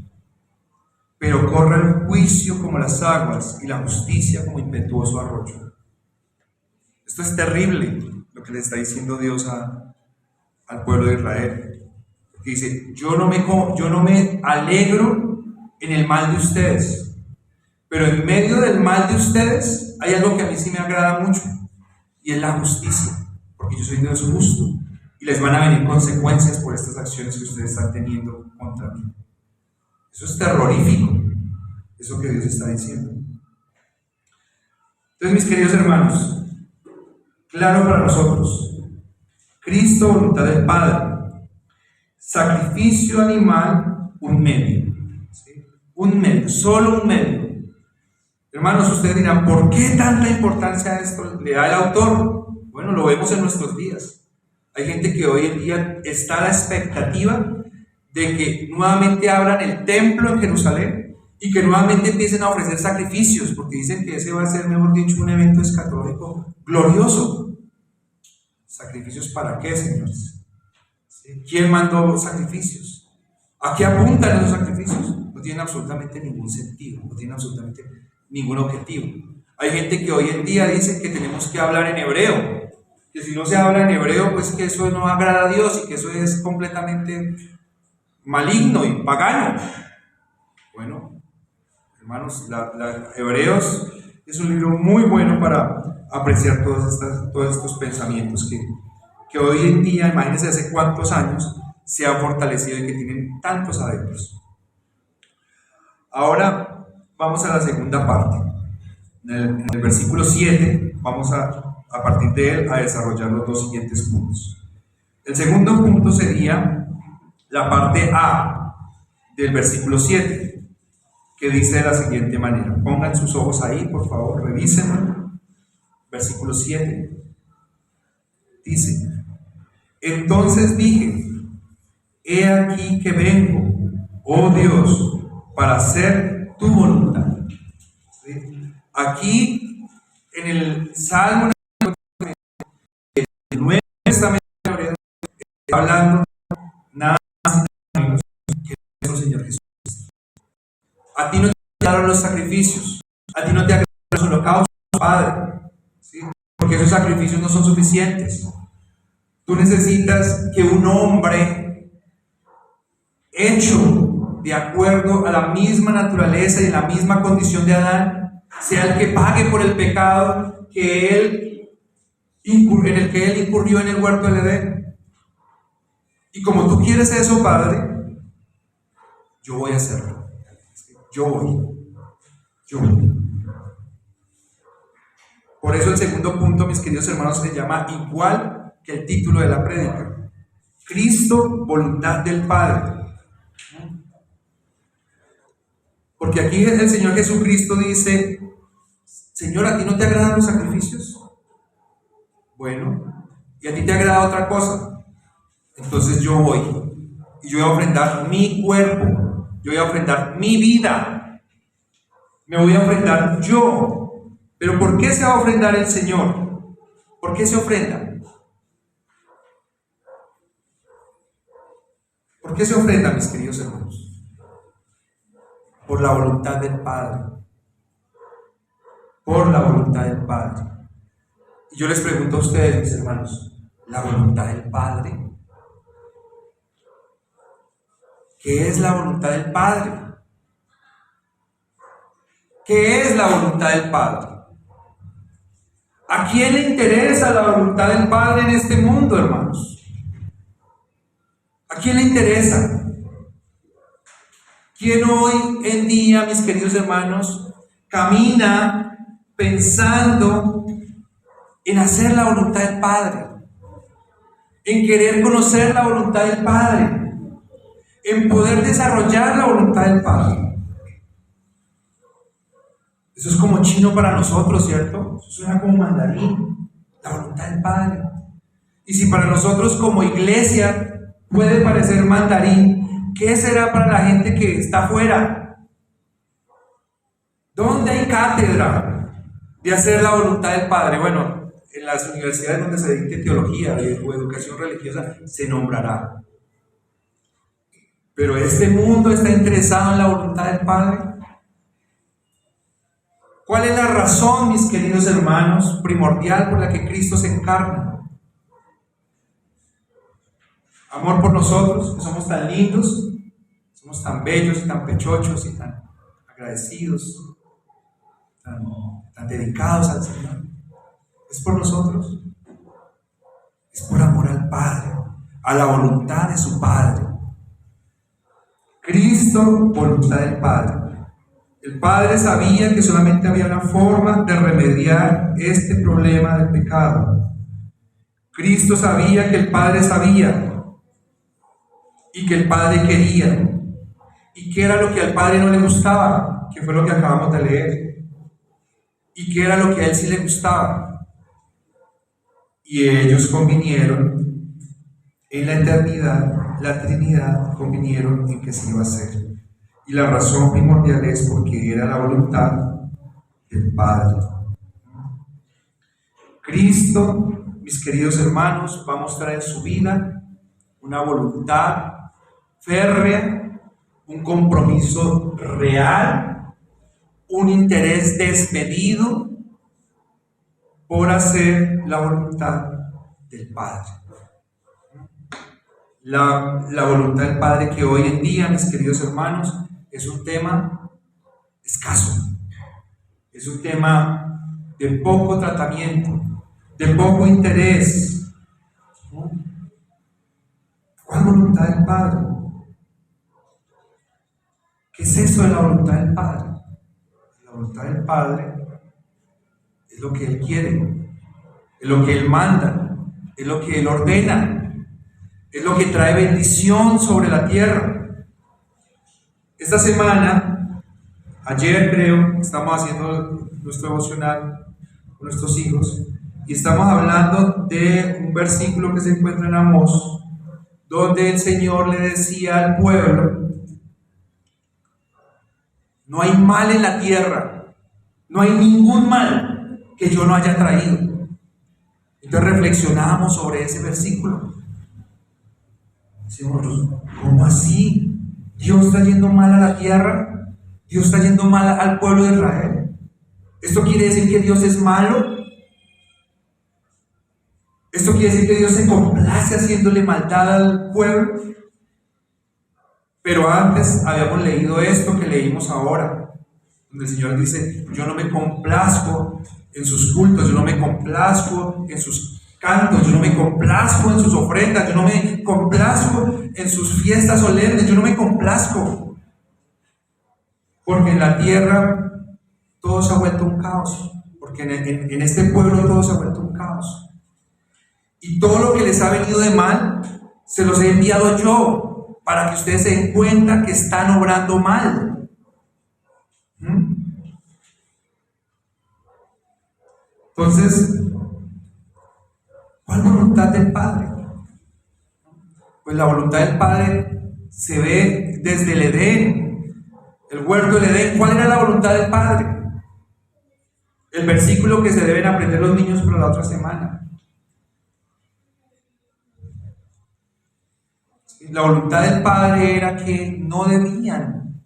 Pero corra el juicio como las aguas y la justicia como impetuoso arroyo. Esto es terrible, lo que le está diciendo Dios al pueblo de Israel. Porque dice: yo no me alegro en el mal de ustedes, pero en medio del mal de ustedes hay algo que a mí sí me agrada mucho, y es la justicia. porque yo soy Dios justo, y les van a venir consecuencias por estas acciones que ustedes están teniendo contra mí. Eso es terrorífico, eso que Dios está diciendo. Entonces, mis queridos hermanos, claro para nosotros, Cristo, voluntad del Padre, sacrificio animal, un medio, ¿sí? Un medio, solo un medio. Hermanos, ustedes dirán, ¿por qué tanta importancia a esto le da el autor? Bueno, lo vemos en nuestros días. Hay gente que hoy en día está a la expectativa de que nuevamente abran el templo en Jerusalén y que nuevamente empiecen a ofrecer sacrificios, porque dicen que ese va a ser, mejor dicho, un evento escatológico glorioso. ¿Sacrificios para qué, señores? ¿Sí? ¿Quién mandó sacrificios? ¿A qué apuntan esos sacrificios? No tienen absolutamente ningún sentido, no tienen absolutamente ningún objetivo. Hay gente que hoy en día dice que tenemos que hablar en hebreo, que si no se habla en hebreo, pues que eso no agrada a Dios y que eso es completamente maligno y pagano. Bueno, hermanos, Hebreos es un libro muy bueno para apreciar todos estos pensamientos que hoy en día, imagínense hace cuántos años, se han fortalecido y que tienen tantos adeptos. Ahora vamos a la segunda parte. En el versículo 7 vamos a partir de él a desarrollar los dos siguientes puntos. El segundo punto sería la parte A del versículo 7, que dice de la siguiente manera. Pongan sus ojos ahí, por favor, revísenlo. Versículo 7 dice: entonces dije, he aquí que vengo, oh Dios, para hacer tu voluntad. ¿Sí? Aquí en el Salmo del Nuevo Testamento está hablando nada más y nada menos que nuestro Señor Jesús. A ti no te agradaron los sacrificios, a ti no te agradaron los holocaustos, Padre, ¿sí? Porque esos sacrificios no son suficientes. Tú necesitas que un hombre hecho de acuerdo a la misma naturaleza y la misma condición de Adán sea el que pague por el pecado en el que él incurrió en el huerto del Edén. Y como tú quieres eso, Padre, yo voy a hacerlo. Yo voy. Por eso el segundo punto, mis queridos hermanos, se llama igual que el título de la prédica: Cristo, voluntad del Padre. Porque aquí el Señor Jesucristo dice: Señor, ¿a ti no te agradan los sacrificios? Bueno, ¿y a ti te agrada otra cosa? Entonces yo voy y yo voy a ofrendar mi cuerpo, yo voy a ofrendar mi vida, me voy a ofrendar yo. ¿Pero por qué se va a ofrendar el Señor? ¿Por qué se ofrenda? ¿Por qué se ofrenda, mis queridos hermanos? Por la voluntad del Padre. Por la voluntad del Padre. Y yo les pregunto a ustedes, mis hermanos, ¿la voluntad del Padre? ¿Qué es la voluntad del Padre? ¿Qué es la voluntad del Padre? ¿A quién le interesa la voluntad del Padre en este mundo, hermanos? ¿A quién le interesa? ¿Quién hoy en día, mis queridos hermanos, camina pensando en hacer la voluntad del Padre? En querer conocer la voluntad del Padre, en poder desarrollar la voluntad del Padre. Eso es como chino para nosotros, ¿cierto? Eso suena como mandarín, la voluntad del Padre. Y si para nosotros como iglesia puede parecer mandarín, ¿qué será para la gente que está afuera? ¿Dónde hay cátedra de hacer la voluntad del Padre? Bueno, en las universidades donde se dicte teología o educación religiosa se nombrará. Pero este mundo está interesado en la voluntad del Padre. ¿Cuál es la razón, mis queridos hermanos, primordial por la que Cristo se encarna? Amor por nosotros, que somos tan lindos, somos tan bellos y tan pechochos y tan agradecidos, tan dedicados al Señor. ¿Es por nosotros? Es por amor al Padre, a la voluntad de su Padre. Cristo, voluntad del Padre. El Padre sabía que solamente había una forma de remediar este problema del pecado. Cristo sabía que el Padre sabía y que el Padre quería. ¿Y qué era lo que al Padre no le gustaba? Que fue lo que acabamos de leer. ¿Y qué era lo que a Él sí le gustaba? Y ellos convinieron en la eternidad, la Trinidad convinieron en que se iba a hacer. Y la razón primordial es porque era la voluntad del Padre. Cristo, mis queridos hermanos, va a mostrar en su vida una voluntad férrea, un compromiso real, un interés desmedido por hacer la voluntad del Padre. La voluntad del Padre, que hoy en día, mis queridos hermanos, es un tema escaso, es un tema de poco tratamiento, de poco interés. ¿Cuál voluntad del Padre? ¿Qué es eso de la voluntad del Padre? La voluntad del Padre es lo que Él quiere, es lo que Él manda, es lo que Él ordena, es lo que trae bendición sobre la tierra. Esta semana, ayer creo, estamos haciendo nuestro devocional con nuestros hijos y estamos hablando de un versículo que se encuentra en Amós, donde el Señor le decía al pueblo: no hay mal en la tierra, no hay ningún mal que yo no haya traído. Entonces reflexionamos sobre ese versículo. Decimos, ¿cómo así? ¿Dios está yendo mal a la tierra? ¿Dios está yendo mal al pueblo de Israel? ¿Esto quiere decir que Dios es malo? ¿Esto quiere decir que Dios se complace haciéndole maldad al pueblo? Pero antes habíamos leído esto que leímos ahora, donde el Señor dice: yo no me complazco en sus cultos, yo no me complazco en sus cantos, yo no me complazco en sus ofrendas, yo no me complazco en sus fiestas solemnes, yo no me complazco. Porque en la tierra todo se ha vuelto un caos, porque en este pueblo todo se ha vuelto un caos. Y todo lo que les ha venido de mal, se los he enviado yo, para que ustedes se den cuenta que están obrando mal. Entonces, ¿cuál voluntad del Padre? Pues la voluntad del Padre se ve desde el Edén, el huerto del Edén. ¿Cuál era la voluntad del Padre? El versículo que se deben aprender los niños para la otra semana. La voluntad del Padre era que no debían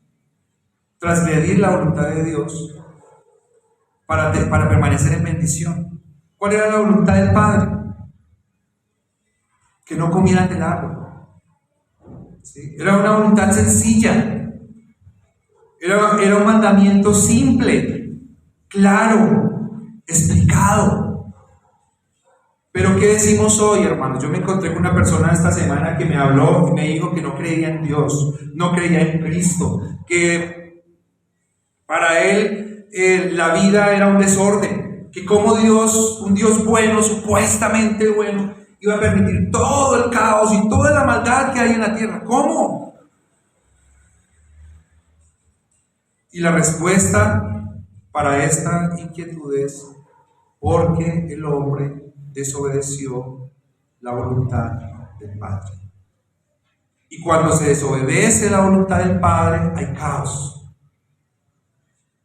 transgredir la voluntad de Dios para permanecer en bendición. ¿Cuál era la voluntad del Padre? Que no comieran del árbol. ¿Sí? Era una voluntad sencilla. Era un mandamiento simple, claro, explicado. Pero ¿qué decimos hoy, hermanos? Yo me encontré con una persona esta semana que me habló y me dijo que no creía en Dios, no creía en Cristo, que para él la vida era un desorden, que como Dios, un Dios bueno, supuestamente bueno, iba a permitir todo el caos y toda la maldad que hay en la tierra. ¿Cómo? Y la respuesta para esta inquietud es: porque el hombre desobedeció la voluntad del Padre. Y cuando se desobedece la voluntad del Padre, hay caos,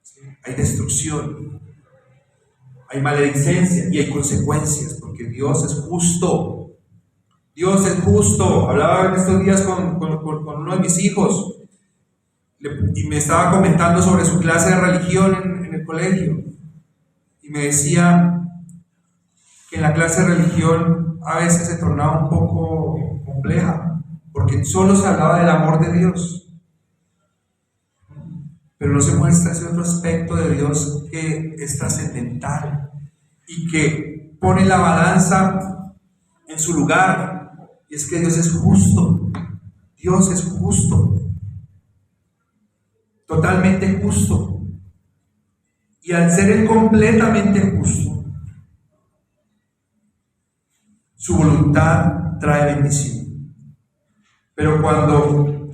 ¿sí? Hay destrucción, hay maledicencia y hay consecuencias, porque Dios es justo. Dios es justo. Hablaba en estos días con uno de mis hijos y me estaba comentando sobre su clase de religión en el colegio, y me decía que en la clase de religión a veces se tornaba un poco compleja, porque solo se hablaba del amor de Dios, pero no se muestra ese otro aspecto de Dios que es trascendental y que pone la balanza en su lugar, y es que Dios es justo. Dios es justo, totalmente justo. Y al ser Él completamente justo, su voluntad trae bendición. Pero cuando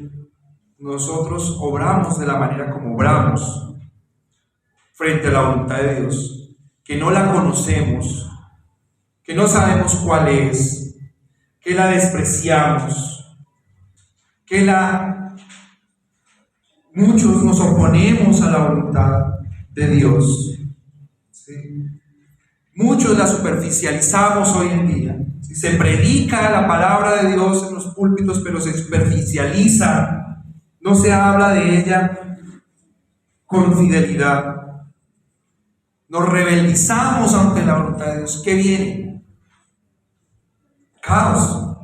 nosotros obramos de la manera como obramos, frente a la voluntad de Dios, que no la conocemos, que no sabemos cuál es, que la despreciamos, que muchos nos oponemos a la voluntad de Dios, ¿sí? Muchos la superficializamos hoy en día. ¿Sí? Se predica la palabra de Dios en los púlpitos, pero se superficializa, no se habla de ella con fidelidad. Nos rebeldizamos ante la voluntad de Dios. ¿Qué viene? Caos,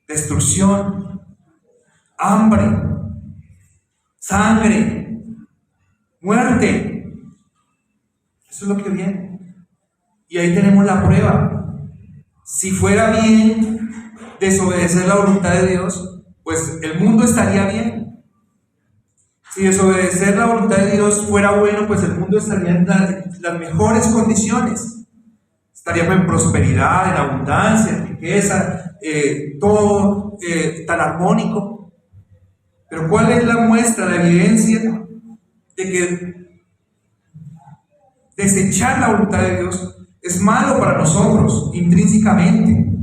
destrucción, hambre, sangre, muerte. Eso es lo que viene. Y ahí tenemos la prueba. Si fuera bien desobedecer la voluntad de Dios, pues el mundo estaría bien. Si desobedecer la voluntad de Dios fuera bueno, pues el mundo estaría en las mejores condiciones. Estaríamos en prosperidad, en abundancia, en riqueza, todo tan armónico. Pero ¿cuál es la muestra, la evidencia de que desechar la voluntad de Dios es malo para nosotros, intrínsecamente?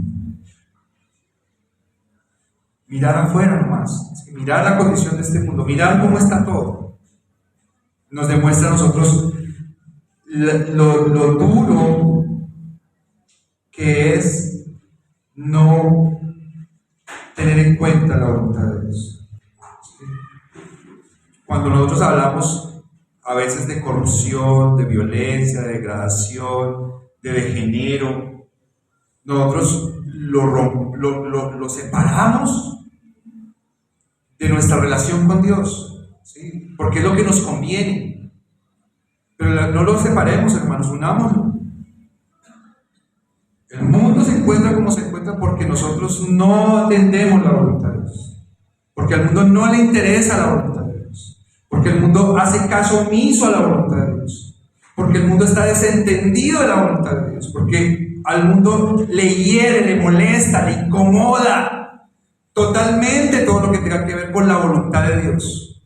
Mirar afuera nomás, mirar la condición de este mundo, mirar cómo está todo, nos demuestra a nosotros lo duro que es no tener en cuenta la voluntad de Dios. Cuando nosotros hablamos a veces de corrupción, de violencia, de degradación, de degenero, nosotros lo separamos de nuestra relación con Dios, ¿sí? Porque es lo que nos conviene. Pero no lo separemos, hermanos, unámoslo. El mundo se encuentra como se encuentra porque nosotros no atendemos la voluntad de Dios, porque al mundo no le interesa la voluntad de Dios, porque el mundo hace caso omiso a la voluntad de Dios, porque el mundo está desentendido de la voluntad de Dios, porque al mundo le hiere, le molesta, le incomoda totalmente todo lo que tenga que ver con la voluntad de Dios.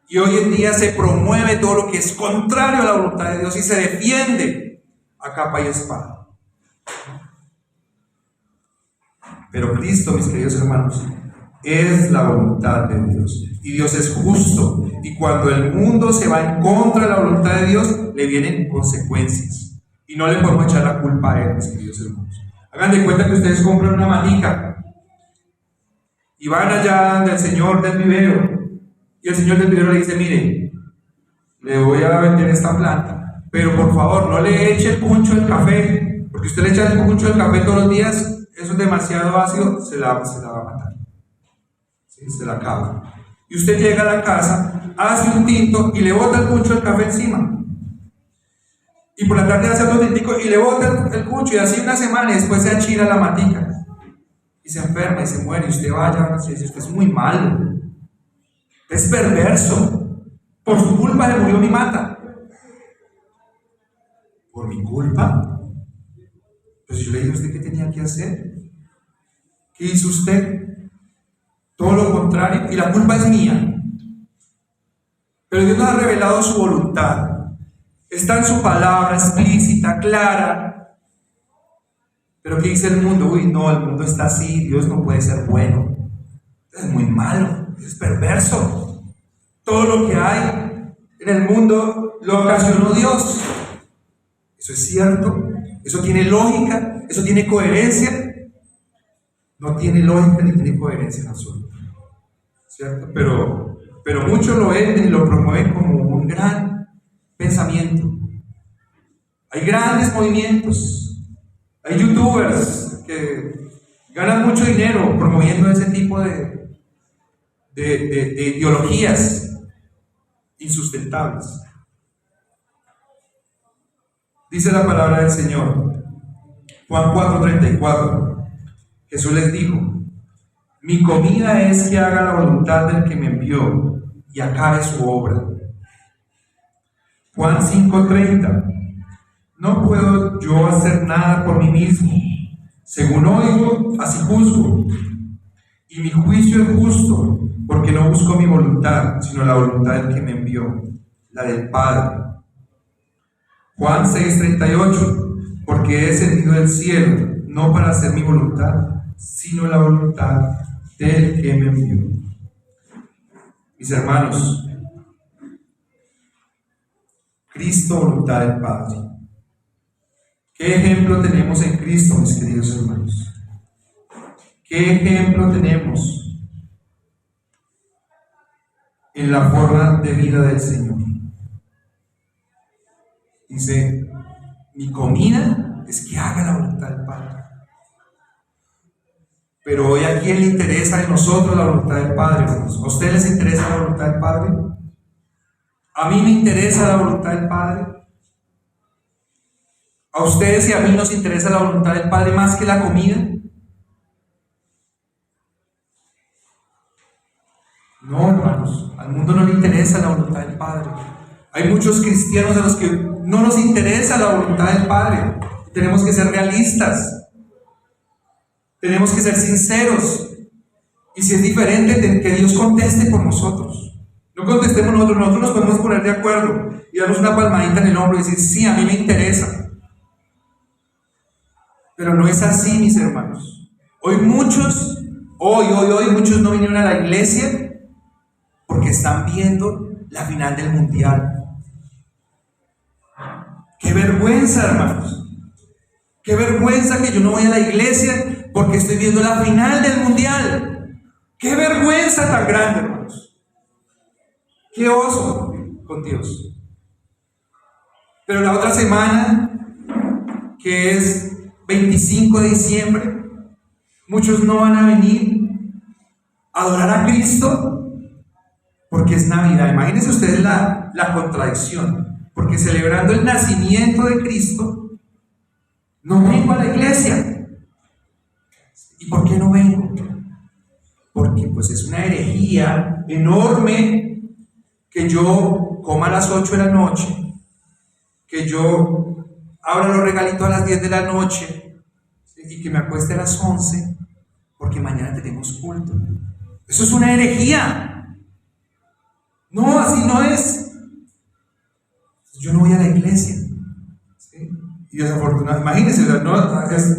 Y hoy en día se promueve todo lo que es contrario a la voluntad de Dios y se defiende a capa y espada. Pero Cristo, mis queridos hermanos, es la voluntad de Dios. Y Dios es justo. Y cuando el mundo se va en contra de la voluntad de Dios, le vienen consecuencias. Y no le podemos echar la culpa a Él, mis queridos hermanos. Hagan de cuenta que ustedes compran una matica y van allá del señor del vivero, y el señor del vivero le dice: mire, le voy a vender esta planta, pero por favor no le eche el puncho del café, porque usted le echa el puncho del café todos los días, eso es demasiado ácido, se la va a matar, ¿sí? Se la acaba. Y usted llega a la casa, hace un tinto y le bota el puncho del café encima, y por la tarde hace otro tintico y le bota el puncho, y así una semana, y después se achira la matica y se enferma y se muere, y usted vaya y dice: usted es muy malo, es perverso, por su culpa se murió mi mata. ¿Por mi culpa? Pues yo le dije a usted qué tenía que hacer. ¿Qué hizo usted? Todo lo contrario, y la culpa es mía. Pero Dios nos ha revelado su voluntad, está en su palabra explícita, clara. Pero ¿qué dice el mundo? Uy, no, el mundo está así, Dios no puede ser bueno, es muy malo, es perverso. Todo lo que hay en el mundo lo ocasionó Dios. ¿Eso es cierto? ¿Eso tiene lógica? ¿Eso tiene coherencia? No tiene lógica ni tiene coherencia en absoluto, ¿cierto? Pero muchos lo venden y lo promueven como un gran pensamiento. Hay grandes movimientos. Hay youtubers que ganan mucho dinero promoviendo ese tipo de ideologías insustentables. Dice la palabra del Señor: Juan 4:34. Jesús les dijo: mi comida es que haga la voluntad del que me envió y acabe su obra. Juan 5:30. No puedo yo hacer nada por mí mismo. Según oigo, así juzgo. Y mi juicio es justo, porque no busco mi voluntad, sino la voluntad del que me envió, la del Padre. Juan 6:38. Porque he descendido del cielo, no para hacer mi voluntad, sino la voluntad del que me envió. Mis hermanos, Cristo, voluntad del Padre. ¿Qué ejemplo tenemos en Cristo, mis queridos hermanos? ¿Qué ejemplo tenemos en la forma de vida del Señor? Dice: mi comida es que haga la voluntad del Padre. Pero hoy, ¿a quién le interesa de nosotros la voluntad del Padre? ¿A ustedes les interesa la voluntad del Padre? ¿A mí me interesa la voluntad del Padre? ¿A ustedes y a mí nos interesa la voluntad del Padre más que la comida? No, hermanos, al mundo no le interesa la voluntad del Padre. Hay muchos cristianos a los que no nos interesa la voluntad del Padre. Tenemos que ser realistas. Tenemos que ser sinceros. Y si es diferente, que Dios conteste por nosotros. No contestemos nosotros. Nosotros nos podemos poner de acuerdo y darnos una palmadita en el hombro y decir: sí, a mí me interesa. Pero no es así, mis hermanos. Hoy muchos no vinieron a la iglesia porque están viendo la final del mundial. ¡Qué vergüenza, hermanos! ¡Qué vergüenza que yo no voy a la iglesia porque estoy viendo la final del mundial! ¡Qué vergüenza tan grande, hermanos! ¡Qué oso con Dios! Pero la otra semana, que es 25 de diciembre, muchos no van a venir a adorar a Cristo porque es Navidad. Imagínense ustedes la contradicción, porque celebrando el nacimiento de Cristo no vengo a la iglesia. ¿Y por qué no vengo? Porque pues es una herejía enorme que yo coma a las 8 de la noche, que yo abra los regalitos a las 10 de la noche, ¿sí? Y que me acueste a las 11 porque mañana tenemos culto. Eso es una herejía. No, así no es. Yo no voy a la iglesia, ¿sí? Y desafortunadamente, imagínense,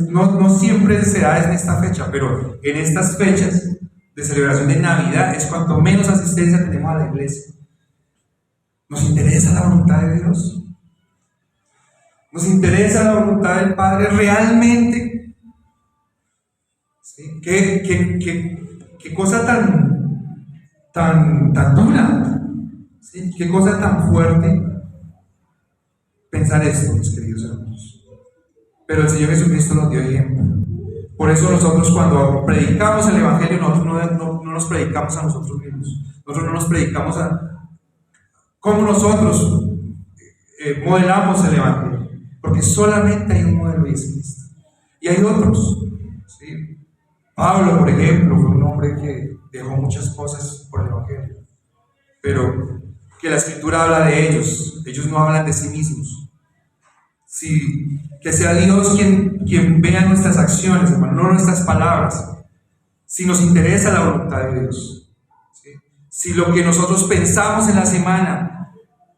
no siempre se da en esta fecha, pero en estas fechas de celebración de Navidad es cuanto menos asistencia tenemos a la iglesia. ¿Nos interesa la voluntad de Dios? ¿Nos interesa la voluntad del Padre realmente? ¿Sí? ¿Qué cosa tan dura? ¿Sí? ¿Qué cosa tan fuerte pensar esto, mis queridos hermanos? Pero el Señor Jesucristo nos dio ejemplo. Por eso nosotros, cuando predicamos el Evangelio, nosotros no nos predicamos a nosotros mismos. Nosotros no nos predicamos a cómo nosotros modelamos el Evangelio. Porque solamente hay un modelo y es Cristo. Y hay otros, ¿sí? Pablo, por ejemplo, fue un hombre que dejó muchas cosas por el Evangelio. Pero que la Escritura habla de ellos. Ellos no hablan de sí mismos. Sí, que sea Dios quien vea nuestras acciones, hermano, no nuestras palabras. Si nos interesa la voluntad de Dios. ¿Sí? Si lo que nosotros pensamos en la semana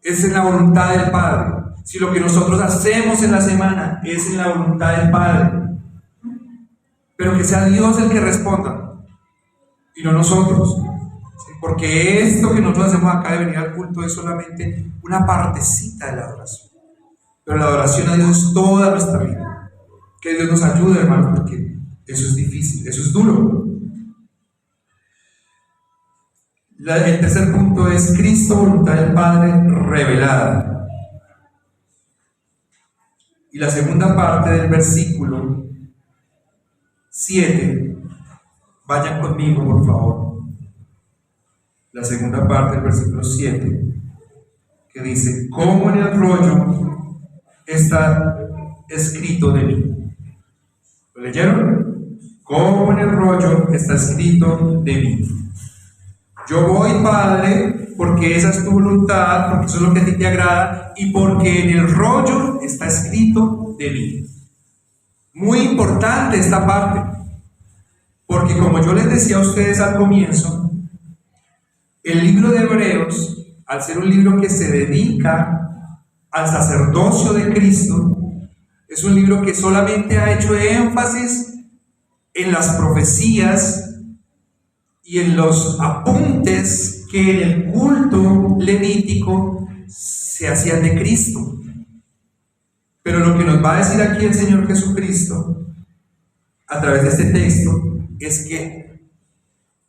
es en la voluntad del Padre. Si lo que nosotros hacemos en la semana es en la voluntad del Padre, pero que sea Dios el que responda y no nosotros, ¿sí? Porque esto que nosotros hacemos acá de venir al culto es solamente una partecita de la adoración, pero la adoración a Dios es toda nuestra vida. Que Dios nos ayude, hermanos, porque eso es difícil, eso es duro. El tercer punto es Cristo, voluntad del Padre revelada. Y la segunda parte del versículo 7, vayan conmigo por favor. La segunda parte del versículo 7, que dice: ¿cómo en el rollo está escrito de mí? ¿Lo leyeron? Como en el rollo está escrito de mí. Yo voy, Padre, porque esa es tu voluntad, porque eso es lo que a ti te agrada, y porque en el rollo está escrito de mí. Muy importante esta parte, porque como yo les decía a ustedes al comienzo, el libro de Hebreos, al ser un libro que se dedica al sacerdocio de Cristo, es un libro que solamente ha hecho énfasis en las profecías y en los apuntes que en el culto levítico se hacían de Cristo. Pero lo que nos va a decir aquí el Señor Jesucristo a través de este texto es que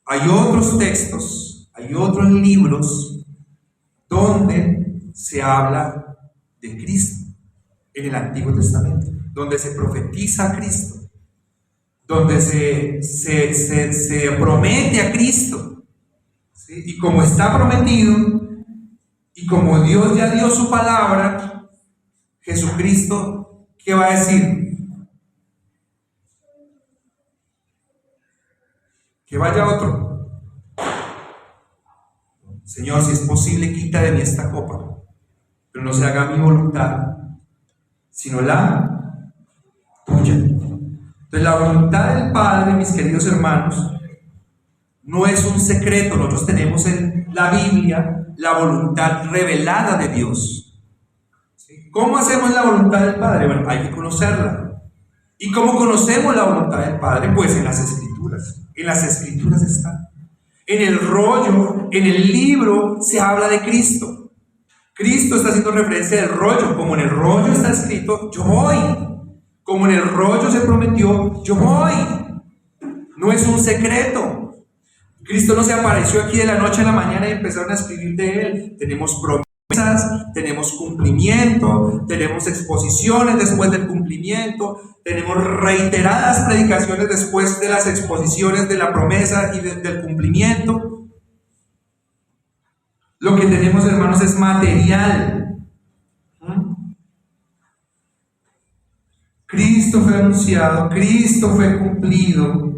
hay otros textos, hay otros libros donde se habla de Cristo en el Antiguo Testamento, donde se profetiza a Cristo, donde se promete a Cristo, ¿sí? Y como está prometido, y como Dios ya dio su palabra, Jesucristo, ¿qué va a decir? Que vaya otro. Señor, si es posible, quita de mí esta copa, pero no se haga mi voluntad, sino la tuya. Entonces, la voluntad del Padre, mis queridos hermanos, no es un secreto. Nosotros tenemos en la Biblia la voluntad revelada de Dios. ¿Sí? ¿Cómo hacemos la voluntad del Padre? Bueno, hay que conocerla. ¿Y cómo conocemos la voluntad del Padre? Pues en las Escrituras. En las Escrituras está. En el rollo, en el libro, se habla de Cristo. Cristo está haciendo referencia del rollo. Como en el rollo está escrito, yo voy. Como en el rollo se prometió, yo voy. No es un secreto. Cristo no se apareció aquí de la noche a la mañana y empezaron a escribir de Él. Tenemos promesas, tenemos cumplimiento, tenemos exposiciones después del cumplimiento, tenemos reiteradas predicaciones después de las exposiciones de la promesa y del cumplimiento. Lo que tenemos, hermanos, es material. Cristo fue anunciado, Cristo fue cumplido,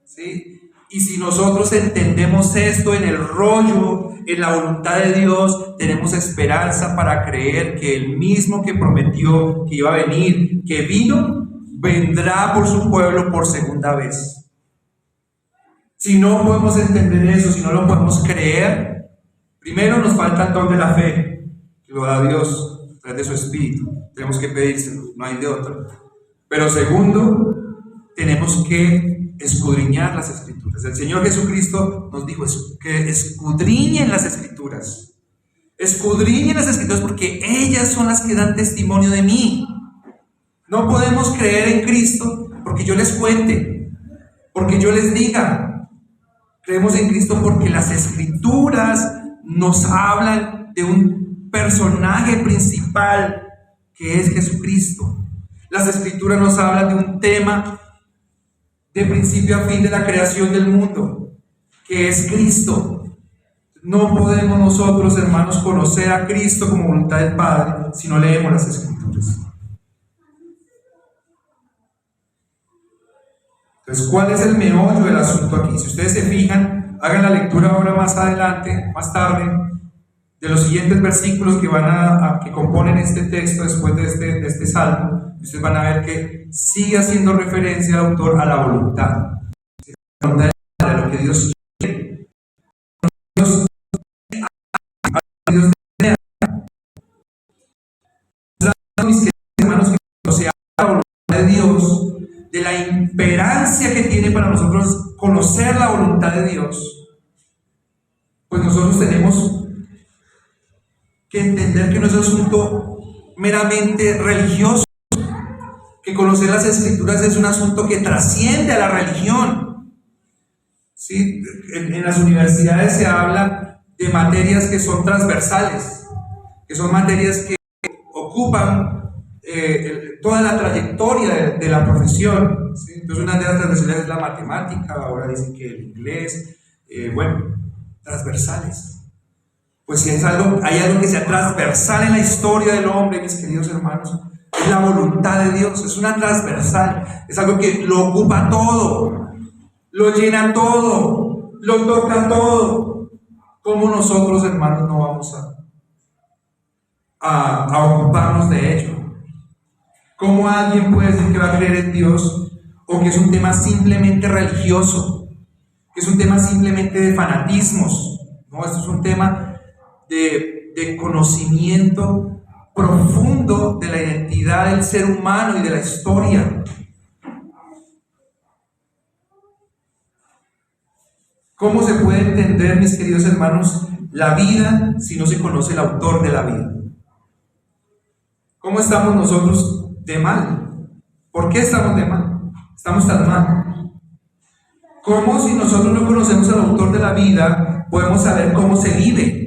¿sí? Y si nosotros entendemos esto en el rollo, en la voluntad de Dios, tenemos esperanza para creer que el mismo que prometió que iba a venir, que vino, vendrá por su pueblo por segunda vez. Si no podemos entender eso, si no lo podemos creer, primero nos falta el don de la fe, que lo da Dios a través de su Espíritu. Tenemos que pedírselo, no hay de otro. Pero segundo, tenemos que escudriñar las Escrituras. El Señor Jesucristo nos dijo que escudriñen las Escrituras. Escudriñen las Escrituras porque ellas son las que dan testimonio de mí. No podemos creer en Cristo porque yo les cuente, porque yo les diga. Creemos en Cristo porque las Escrituras nos hablan de un personaje principal que es Jesucristo. Las Escrituras nos hablan de un tema de principio a fin de la creación del mundo, que es Cristo. No podemos nosotros, hermanos, conocer a Cristo como voluntad del Padre si no leemos las Escrituras. Entonces, ¿cuál es el meollo del asunto aquí? Si ustedes se fijan, hagan la lectura ahora más adelante, más tarde, de los siguientes versículos que que componen este texto después de este salmo. Ustedes van a ver que sigue haciendo referencia el autor a la voluntad. La voluntad de lo que Dios quiere. Dios desea. Mis queridos hermanos, que cuando se habla de la voluntad de Dios, de la imperancia que tiene para nosotros conocer la voluntad de Dios, pues nosotros tenemos que entender que no es un asunto meramente religioso, que conocer las Escrituras es un asunto que trasciende a la religión. ¿Sí? En las universidades se habla de materias que son transversales, que son materias que ocupan toda la trayectoria de la profesión. ¿Sí? Entonces, una de las transversales es la matemática, ahora dicen que el inglés, transversales. Pues si hay algo que sea transversal en la historia del hombre, mis queridos hermanos, Es la voluntad de Dios, es una transversal, es algo que lo ocupa todo, lo llena todo, lo toca todo. ¿Cómo nosotros, hermanos, no vamos a ocuparnos de ello? ¿Cómo alguien puede decir que va a creer en Dios o que es un tema simplemente religioso, que es un tema simplemente de fanatismos? No, esto es un tema de conocimiento profundo de la identidad del ser humano y de la historia. ¿Cómo se puede entender, mis queridos hermanos, la vida si no se conoce el autor de la vida? ¿Cómo estamos nosotros de mal? ¿Por qué estamos de mal? Estamos tan mal. ¿Cómo si nosotros no conocemos al autor de la vida podemos saber cómo se vive?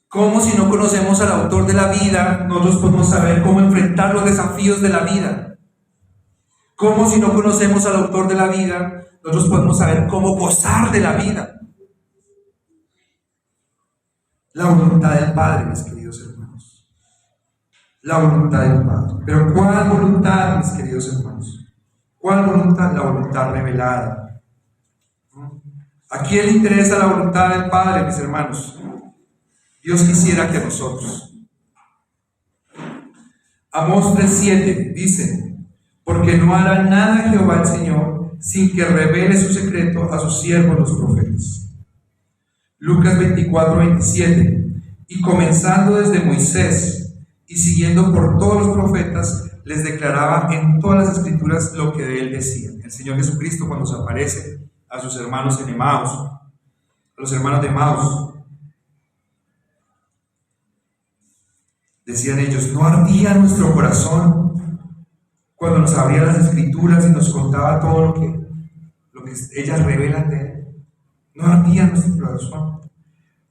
¿Cómo si no conocemos al autor de la vida nosotros podemos saber cómo enfrentar los desafíos de la vida? ¿Cómo si no conocemos al autor de la vida nosotros podemos saber cómo gozar de la vida? La voluntad del Padre, mis queridos hermanos. La voluntad del Padre. Pero ¿cuál voluntad, mis queridos hermanos? ¿Cuál voluntad? La voluntad revelada. ¿A quién le interesa la voluntad del Padre, mis hermanos? Dios quisiera que nosotros. Amós 3:7 dice: porque no hará nada Jehová el Señor sin que revele su secreto a sus siervos los profetas. Lucas 24:27: y comenzando desde Moisés y siguiendo por todos los profetas, les declaraba en todas las escrituras lo que de él decía. El Señor Jesucristo, cuando se aparece a sus hermanos en Emaús, a los hermanos de Emaús, decían ellos: ¿no ardía nuestro corazón cuando nos abría las escrituras y nos contaba todo lo que ellas revelan de él? ¿No ardía nuestro corazón?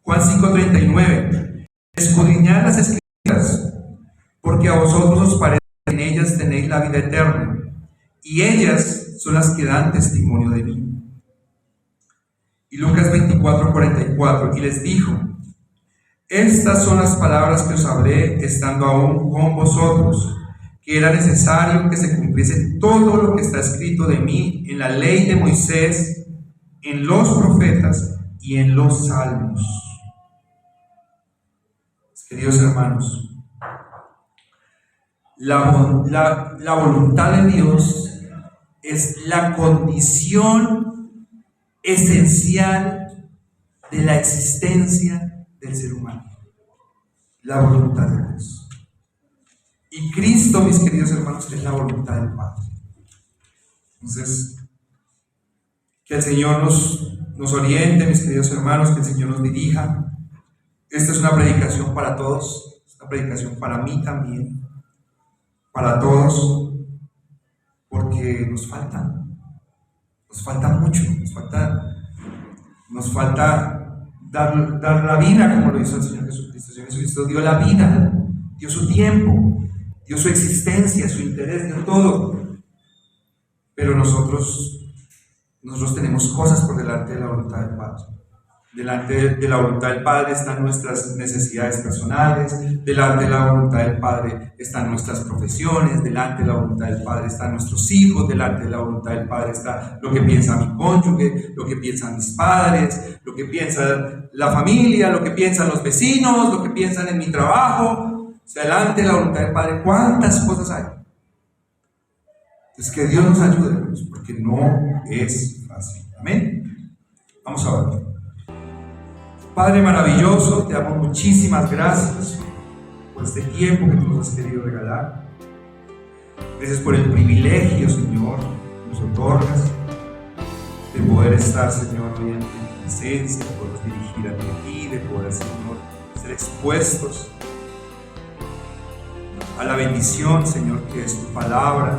Juan 5:39: escudriñad las escrituras, porque a vosotros os parece que en ellas tenéis la vida eterna, y ellas son las que dan testimonio de mí. Y Lucas 24:44: y les dijo: estas son las palabras que os hablé estando aún con vosotros, que era necesario que se cumpliese todo lo que está escrito de mí en la ley de Moisés, en los profetas y en los salmos. Queridos hermanos, la voluntad de Dios es la condición esencial de la existencia del ser humano. La voluntad de Dios. Y Cristo, mis queridos hermanos, es la voluntad del Padre. Entonces, que el Señor nos oriente, mis queridos hermanos, que el Señor nos dirija. Esta es una predicación para todos, es una predicación para mí también, para todos, porque nos falta mucho, nos falta dar la vida como lo hizo el Señor Jesucristo. El Señor Jesucristo dio la vida, dio su tiempo, dio su existencia, su interés, dio todo. Pero nosotros tenemos cosas por delante de la voluntad del Padre. Delante de la voluntad del Padre están nuestras necesidades personales, delante de la voluntad del Padre están nuestras profesiones, delante de la voluntad del Padre están nuestros hijos, delante de la voluntad del Padre está lo que piensa mi cónyuge, lo que piensan mis padres, lo que piensa la familia, lo que piensan los vecinos, lo que piensan en mi trabajo. O sea, delante de la voluntad del Padre, ¿cuántas cosas hay? Es que Dios nos ayude, porque no es fácil. Amén. Vamos a ver. Padre maravilloso, te damos muchísimas gracias por este tiempo que tú nos has querido regalar. Gracias por el privilegio, Señor, que nos otorgas de poder estar, Señor, hoy en tu presencia, de poder dirigir a ti, de poder, Señor, ser expuestos a la bendición, Señor, que es tu palabra.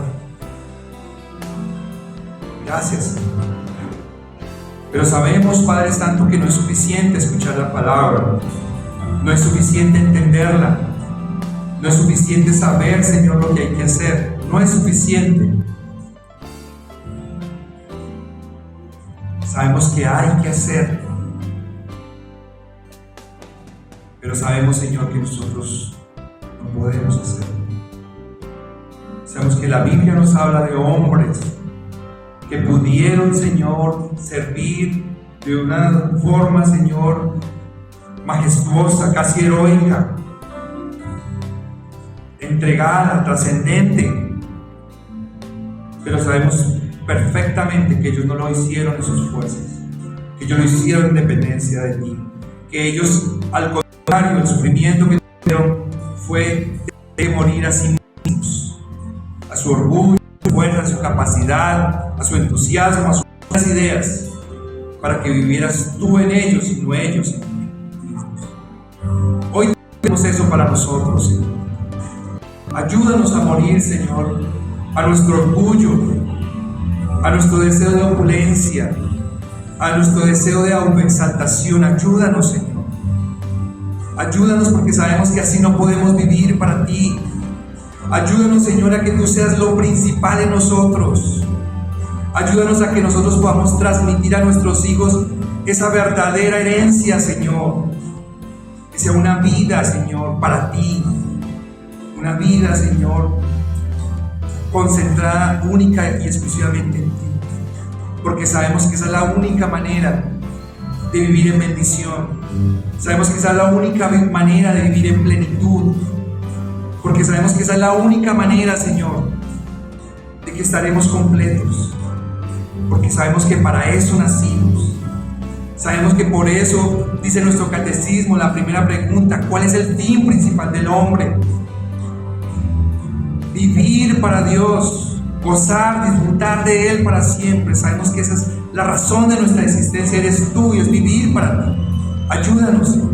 Gracias, Señor. Pero sabemos, Padre Santo, que no es suficiente escuchar la palabra, no es suficiente entenderla, no es suficiente saber, Señor, lo que hay que hacer, no es suficiente. Sabemos que hay que hacer, pero sabemos, Señor, que nosotros no podemos hacerlo. Sabemos que la Biblia nos habla de hombres que pudieron, Señor, servir de una forma, Señor, majestuosa, casi heroica, entregada, trascendente. Pero sabemos perfectamente que ellos no lo hicieron en sus fuerzas, que ellos lo hicieron en dependencia de ti, que ellos, al contrario, el sufrimiento que tuvieron fue de morir a sí mismos, a su orgullo, a su fuerza, a su capacidad, a su entusiasmo, a sus buenas ideas, para que vivieras tú en ellos y no ellos en ti mismos. Hoy tenemos eso para nosotros, Señor. Ayúdanos a morir, Señor, a nuestro orgullo, a nuestro deseo de opulencia, a nuestro deseo de autoexaltación. Ayúdanos, Señor. Ayúdanos, porque sabemos que así no podemos vivir para ti. Ayúdanos, Señor, a que tú seas lo principal en nosotros. Ayúdanos a que nosotros podamos transmitir a nuestros hijos esa verdadera herencia, Señor. Que sea una vida, Señor, para ti. Una vida, Señor, concentrada única y exclusivamente en ti. Porque sabemos que esa es la única manera de vivir en bendición. Sabemos que esa es la única manera de vivir en plenitud. Porque sabemos que esa es la única manera, Señor, de que estaremos completos. Porque sabemos que para eso nacimos. Sabemos que por eso, dice nuestro catecismo, la primera pregunta: ¿cuál es el fin principal del hombre? Vivir para Dios, gozar, disfrutar de Él para siempre. Sabemos que esa es la razón de nuestra existencia, eres tú y es vivir para ti. Ayúdanos, Señor,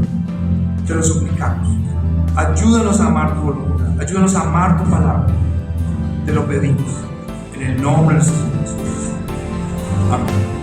te lo suplicamos. Ayúdanos a amar tu voluntad, ayúdanos a amar tu palabra. Te lo pedimos en el nombre de Jesús. Amén.